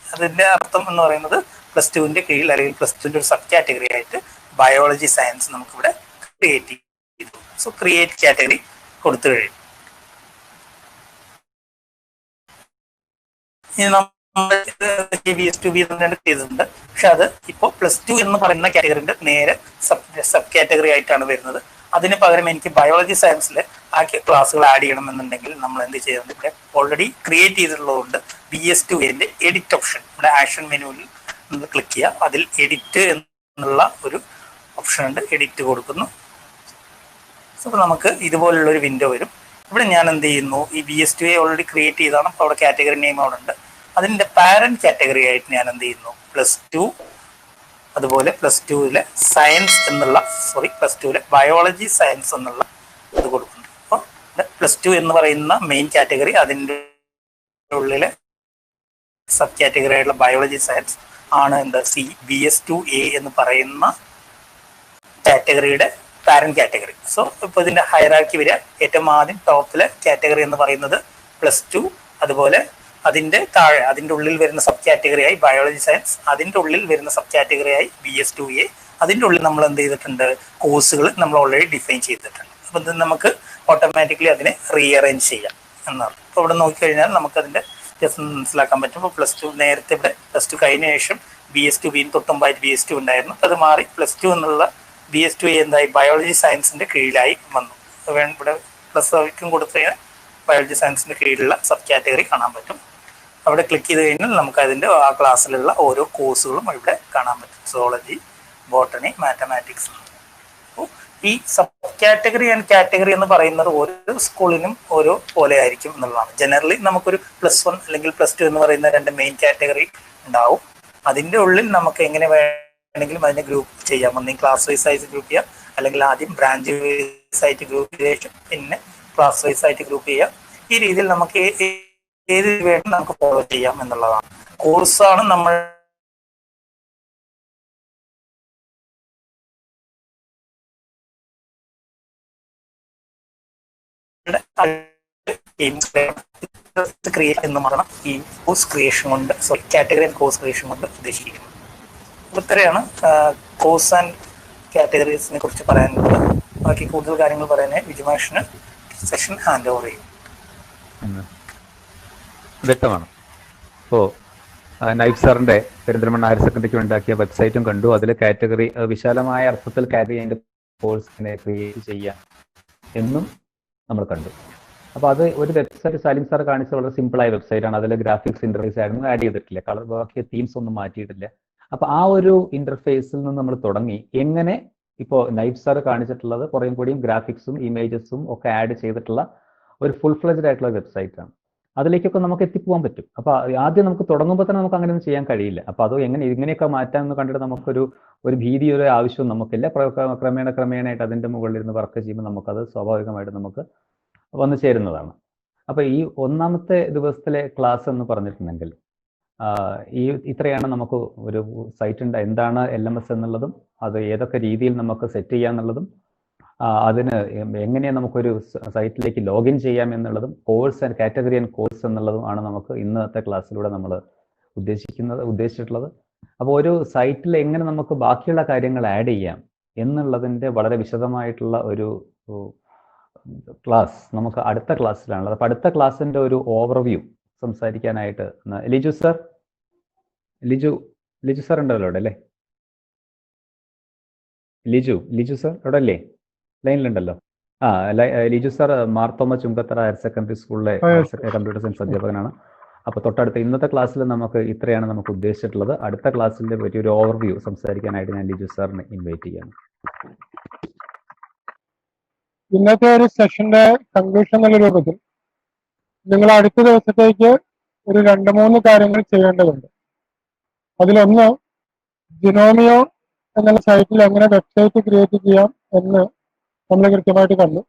അതിൻ്റെ അർത്ഥം എന്ന് പറയുന്നത് +2ൻ്റെ കീഴിൽ അല്ലെങ്കിൽ +2ൻ്റെ ഒരു സബ് കാറ്റഗറി ആയിട്ട് ബയോളജി സയൻസ് നമുക്കിവിടെ ക്രിയേറ്റ് ചെയ്തു. സോ ക്രിയേറ്റ് കാറ്റഗറി കൊടുത്തു കഴിയും. ഇനി BS2B ചെയ്തിട്ടുണ്ട്. പക്ഷെ അത് ഇപ്പോൾ +2 എന്ന് പറയുന്ന കാറ്റഗറിന്റെ നേരെ സബ് കാറ്റഗറി ആയിട്ടാണ് വരുന്നത്. അതിന് പകരം എനിക്ക് ബയോളജി സയൻസിൽ ആ ക്ലാസ്സുകൾ ആഡ് ചെയ്യണമെന്നുണ്ടെങ്കിൽ നമ്മൾ എന്ത് ചെയ്യുന്നത്, ഇവിടെ ഓൾറെഡി ക്രിയേറ്റ് ചെയ്തിട്ടുള്ളതുകൊണ്ട് BS2A എഡിറ്റ് ഓപ്ഷൻ ഇവിടെ ആക്ഷൻ മെനുവിൽ ക്ലിക്ക് ചെയ്യുക. അതിൽ എഡിറ്റ് എന്നുള്ള ഒരു ഓപ്ഷൻ ഉണ്ട്. എഡിറ്റ് കൊടുക്കുന്നു. അപ്പോൾ നമുക്ക് ഇതുപോലുള്ള ഒരു വിൻഡോ വരും. ഇവിടെ ഞാൻ എന്ത് ചെയ്യുന്നു, ഈ BS2A ഓൾറെഡി ക്രിയേറ്റ് ചെയ്താണ്. അപ്പോൾ അവിടെ കാറ്റഗറി നെയിം അവിടെ ഉണ്ട്. അതിൻ്റെ പാരന്റ് കാറ്റഗറി ആയിട്ട് ഞാൻ എന്ത് ചെയ്യുന്നു, +2, അതുപോലെ +2-ലെ സയൻസ് എന്നുള്ള +2-ലെ ബയോളജി സയൻസ് എന്നുള്ള ഇത് കൊടുക്കുന്നു. അപ്പോൾ +2 എന്ന് പറയുന്ന മെയിൻ കാറ്റഗറി, അതിൻ്റെ ഉള്ളിലെ സബ് കാറ്റഗറി ആയിട്ടുള്ള ബയോളജി സയൻസ് ആണ് എന്താ BS2A എന്ന് പറയുന്ന കാറ്റഗറിയുടെ പാരന്റ് കാറ്റഗറി. സോ ഇപ്പോൾ ഇതിന്റെ ഹൈറാർക്കി വരിക, ഏറ്റവും ആദ്യം ടോപ്പിലെ കാറ്റഗറി എന്ന് പറയുന്നത് +2, അതുപോലെ അതിന്റെ താഴെ അതിന്റെ ഉള്ളിൽ വരുന്ന സബ് കാറ്റഗറിയായി ബയോളജി സയൻസ്, അതിന്റെ ഉള്ളിൽ വരുന്ന സബ് കാറ്റഗറിയായി BS2A, അതിന്റെ ഉള്ളിൽ നമ്മൾ എന്ത് ചെയ്തിട്ടുണ്ട്, കോഴ്സുകൾ നമ്മൾ ഓൾറെഡി ഡിഫൈൻ ചെയ്തിട്ടുണ്ട്. അപ്പോൾ ഇത് നമുക്ക് ഓട്ടോമാറ്റിക്കലി അതിനെ റീഅറേഞ്ച് ചെയ്യാം എന്നാണ്. അപ്പോൾ ഇവിടെ നോക്കിക്കഴിഞ്ഞാൽ നമുക്കതിന്റെ ജസ്റ്റ് മനസ്സിലാക്കാൻ പറ്റും. ഇപ്പോൾ +2 നേരത്തെ ഇവിടെ +2 കഴിഞ്ഞ ശേഷം BS2B തൊട്ടുമ്പായിട്ട് BS2 ഉണ്ടായിരുന്നു. അത് മാറി +2 എന്നുള്ള BS2A എന്തായി, ബയോളജി സയൻസിന്റെ കീഴിലായി വന്നു. ഇവിടെ +ക്കും കൊടുത്തു കഴിഞ്ഞാൽ ബയോളജി സയൻസിന്റെ കീഴിലുള്ള സബ് കാറ്റഗറി കാണാൻ പറ്റും. അവിടെ ക്ലിക്ക് ചെയ്ത് കഴിഞ്ഞാൽ നമുക്ക് അതിന്റെ ആ ക്ലാസ്സിലുള്ള ഓരോ കോഴ്സുകളും ഇവിടെ കാണാൻ പറ്റും. Zoology, botany, mathematics. അപ്പോൾ ഈ സബ് കാറ്റഗറി ആൻഡ് കാറ്റഗറി എന്ന് പറയുന്നത് ഓരോ സ്കൂളിനും ഓരോ പോലെ ആയിരിക്കും എന്നുള്ളതാണ്. ജനറലി നമുക്കൊരു +1 അല്ലെങ്കിൽ +2 എന്ന് പറയുന്ന 2 മെയിൻ കാറ്റഗറി ഉണ്ടാവും. അതിന്റെ ഉള്ളിൽ നമുക്ക് എങ്ങനെ വേണമെങ്കിലും അതിനെ ഗ്രൂപ്പ് ചെയ്യാം. ഒന്നെങ്കിൽ ക്ലാസ് വൈസ് ആയിട്ട് ഗ്രൂപ്പ് ചെയ്യാം, അല്ലെങ്കിൽ ആദ്യം ബ്രാഞ്ച് വൈസ് ആയിട്ട് ഗ്രൂപ്പ് ചെയ്ത പിന്നെ ക്ലാസ് വൈസ് ആയിട്ട് ഗ്രൂപ്പ് ചെയ്യാം. ഈ രീതിയിൽ നമുക്ക് ഏത് വേണം നമുക്ക് ഫോളോ ചെയ്യാം എന്നുള്ളതാണ്. കോഴ്സാണ് നമ്മൾ ക്രിയേറ്റ് എന്ന് പറഞ്ഞാൽ ഈ കോഴ്സ് ക്രിയേഷൻ കൊണ്ട് കാറ്റഗറി ആൻഡ് കോഴ്സ് ക്രിയേഷൻ കൊണ്ട് ഉദ്ദേശിക്കുന്നത്. ഇത്രയാണ് കോഴ്സ് ആൻഡ് കാറ്റഗറീസിനെ കുറിച്ച് പറയാനുള്ളത്. ബാക്കി കൂടുതൽ കാര്യങ്ങൾ പറയാൻ വിജുമാഷിന് സെഷൻ ഹാൻഡ് ഓവർ ചെയ്യും. വ്യക്തമാണ്. ഇപ്പോൾ നൈഫ് സാറിന്റെ പെരിന്തൽമണ്ണ ഹയർ സെക്കൻഡറിക്ക് ഉണ്ടാക്കിയ വെബ്സൈറ്റും കണ്ടു. അതിൽ കാറ്റഗറി വിശാലമായ അർത്ഥത്തിൽ കാറ്റഗറി കോഴ്സിനെ ക്രിയേറ്റ് ചെയ്യാം എന്നും നമ്മൾ കണ്ടു. അപ്പോൾ അത് ഒരു വെബ്സൈറ്റ് സാലിം സാർ കാണിച്ച വളരെ സിമ്പിളായ വെബ്സൈറ്റാണ്. അതിൽ ഗ്രാഫിക്സ് ഇന്റർഫേസ് ആയിരുന്നു ആഡ് ചെയ്തിട്ടില്ല, കളർ ബാക്കിയ തീംസ് ഒന്നും മാറ്റിയിട്ടില്ല. അപ്പൊ ആ ഒരു ഇന്റർഫേസിൽ നിന്ന് നമ്മൾ തുടങ്ങി എങ്ങനെ ഇപ്പോൾ നൈഫ് സാർ കാണിച്ചിട്ടുള്ളത് കുറേയും കൂടിയും ഗ്രാഫിക്സും ഇമേജസും ഒക്കെ ആഡ് ചെയ്തിട്ടുള്ള ഒരു ഫുൾ ഫ്ലെജ്ഡ് ആയിട്ടുള്ള വെബ്സൈറ്റാണ്. അതിലേക്കൊക്കെ നമുക്ക് എത്തിപ്പോകാൻ പറ്റും. അപ്പൊ ആദ്യം നമുക്ക് തുടങ്ങുമ്പോൾ തന്നെ നമുക്ക് അങ്ങനെയൊന്നും ചെയ്യാൻ കഴിയില്ല. അപ്പൊ അത് ഇങ്ങനെയൊക്കെ മാറ്റാമെന്ന് കണ്ടിട്ട് നമുക്കൊരു ഭീതി, ഒരു ആവശ്യവും നമുക്കില്ല. ക്രമേണയായിട്ട് അതിന്റെ മുകളിൽ ഇരുന്ന് വർക്ക് ചെയ്യുമ്പോൾ നമുക്കത് സ്വാഭാവികമായിട്ട് നമുക്ക് വന്നു ചേരുന്നതാണ്. അപ്പൊ ഈ ഒന്നാമത്തെ ദിവസത്തിലെ ക്ലാസ് എന്ന് പറഞ്ഞിട്ടുണ്ടെങ്കിൽ ഇത്രയാണ് നമുക്ക് ഒരു സൈറ്റ് ഉണ്ട്, എന്താണ് LMS എന്നുള്ളതും അത് ഏതൊക്കെ രീതിയിൽ നമുക്ക് സെറ്റ് ചെയ്യാന്നുള്ളതും അതിന് എങ്ങനെയാണ് നമുക്കൊരു സൈറ്റിലേക്ക് ലോഗിൻ ചെയ്യാം എന്നുള്ളതും course and category and course എന്നുള്ളതും ആണ് നമുക്ക് ഇന്നത്തെ ക്ലാസ്സിലൂടെ നമ്മൾ ഉദ്ദേശിച്ചിട്ടുള്ളത്. അപ്പോൾ ഒരു സൈറ്റിൽ എങ്ങനെ നമുക്ക് ബാക്കിയുള്ള കാര്യങ്ങൾ ആഡ് ചെയ്യാം എന്നുള്ളതിൻ്റെ വളരെ വിശദമായിട്ടുള്ള ഒരു ക്ലാസ് നമുക്ക് അടുത്ത ക്ലാസ്സിലാണുള്ളത്. അപ്പോൾ അടുത്ത ക്ലാസ്സിൻ്റെ ഒരു ഓവർവ്യൂ സംസാരിക്കാനായിട്ട് ലിജു സാർ ഉണ്ടല്ലോ അവിടെ അല്ലേ? ലിജു സാർ അവിടെ അല്ലേ? ലൈനിലുണ്ടല്ലോ. Liju sir Marthoma Chungathara higher secondary സ്കൂളിലെ കമ്പ്യൂട്ടർ സയൻസ് അധ്യാപകനാണ്. അപ്പോൾ തൊട്ടടുത്ത ഇന്നത്തെ ക്ലാസ്സിൽ നമുക്ക് ഇത്രയാണ് നമുക്ക് ഉദ്ദേശിച്ചിട്ടുള്ളത്. അടുത്ത ക്ലാസ്സിന്റെ പറ്റി ഒരു ഓവർവ്യൂ സംസാരിക്കാനായിട്ട് ഞാൻ ലിജു സാറിനെ ഇൻവൈറ്റ് ചെയ്യാണ്. ഇന്നത്തെ ഒരു സെഷന്റെ കൺക്ലൂഷൻ എന്നുള്ള രൂപത്തിൽ നിങ്ങൾ അടുത്ത ദിവസത്തേക്ക് ഒരു 2-3 കാര്യങ്ങൾ ചെയ്യേണ്ടതുണ്ട്. അതിലൊന്ന്, ജിനോമിയോ എന്നുള്ള സൈറ്റിൽ എങ്ങനെ വെബ്സൈറ്റ് ക്രിയേറ്റ് ചെയ്യാം എന്ന് നമ്മൾ കൃത്യമായിട്ട് കണ്ടു.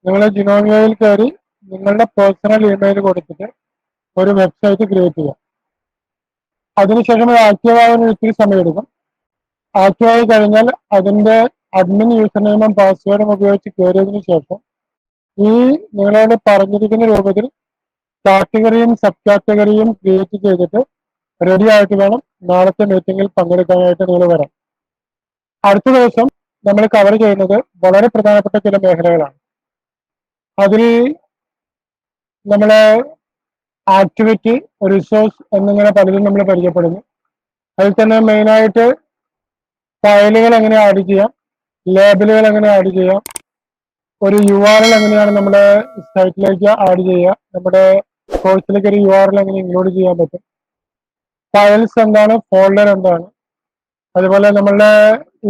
നിങ്ങൾ ജിനോമിയോയിൽ കയറി നിങ്ങളുടെ പേഴ്സണൽ ഇമെയിൽ കൊടുത്തിട്ട് ഒരു വെബ്സൈറ്റ് ക്രിയേറ്റ് ചെയ്യാം. അതിനുശേഷം അത് ആക്റ്റീവ് ആവാൻ ഇത്തിരി സമയമെടുക്കും. ആക്റ്റീവ് ആയി കഴിഞ്ഞാൽ അതിന്റെ അഡ്മിൻ യൂസർ നെയിമും പാസ്വേഡും ഉപയോഗിച്ച് കയറിയതിനു ശേഷം ഈ നിങ്ങളോട് പറഞ്ഞിരിക്കുന്ന രൂപത്തിൽ കാറ്റഗറിയും സബ് കാറ്റഗറിയും ക്രിയേറ്റ് ചെയ്തിട്ട് റെഡി ആയിട്ട് വേണം നാളത്തെ മീറ്റിംഗിൽ പങ്കെടുക്കാനായിട്ട് നിങ്ങൾ വരാം. അടുത്ത ദിവസം നമ്മൾ കവർ ചെയ്യുന്നത് വളരെ പ്രധാനപ്പെട്ട ചില മേഖലകളാണ്. അതിൽ നമ്മളെ ആക്ടിവിറ്റി, റിസോഴ്സ് എന്നിങ്ങനെ പലതും നമ്മൾ പരിചയപ്പെടുന്നു. അതിൽ തന്നെ മെയിനായിട്ട് ഫയലുകൾ എങ്ങനെ ആഡ് ചെയ്യാം, ലേബലുകൾ എങ്ങനെ ആഡ് ചെയ്യാം, ഒരു URL എങ്ങനെയാണ് നമ്മുടെ സൈറ്റിലേക്ക് ആഡ് ചെയ്യുക, നമ്മുടെ കോഴ്സിലേക്ക് ഒരു URL എങ്ങനെ ഇൻക്ലൂഡ് ചെയ്യാൻ പറ്റും, ഫയൽസ് എന്താണ്, ഫോൾഡർ എന്താണ്, അതുപോലെ നമ്മളുടെ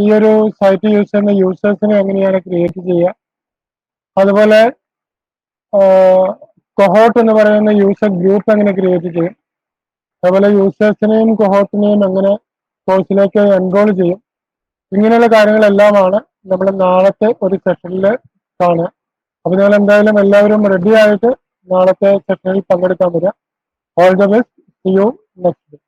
ഈ ഒരു സൈറ്റ് യൂസ് ചെയ്യുന്ന യൂസേഴ്സിനെ എങ്ങനെയാണ് ക്രിയേറ്റ് ചെയ്യുക, അതുപോലെ കൊഹോട്ട് എന്ന് പറയുന്ന യൂസർ ഗ്രൂപ്പ് എങ്ങനെ ക്രിയേറ്റ് ചെയ്യും, അതുപോലെ യൂസേഴ്സിനെയും കൊഹോട്ടിനെയും എങ്ങനെ കോഴ്സിലേക്ക് എൻറോൾ ചെയ്യും, ഇങ്ങനെയുള്ള കാര്യങ്ങളെല്ലാമാണ് നമ്മൾ നാളത്തെ ഒരു സെഷനിൽ കാണുക. അപ്പൊ നിങ്ങൾ എന്തായാലും എല്ലാവരും റെഡി ആയിട്ട് നാളത്തെ സെഷനിൽ പങ്കെടുക്കാൻ വരിക. All the best, see you next day.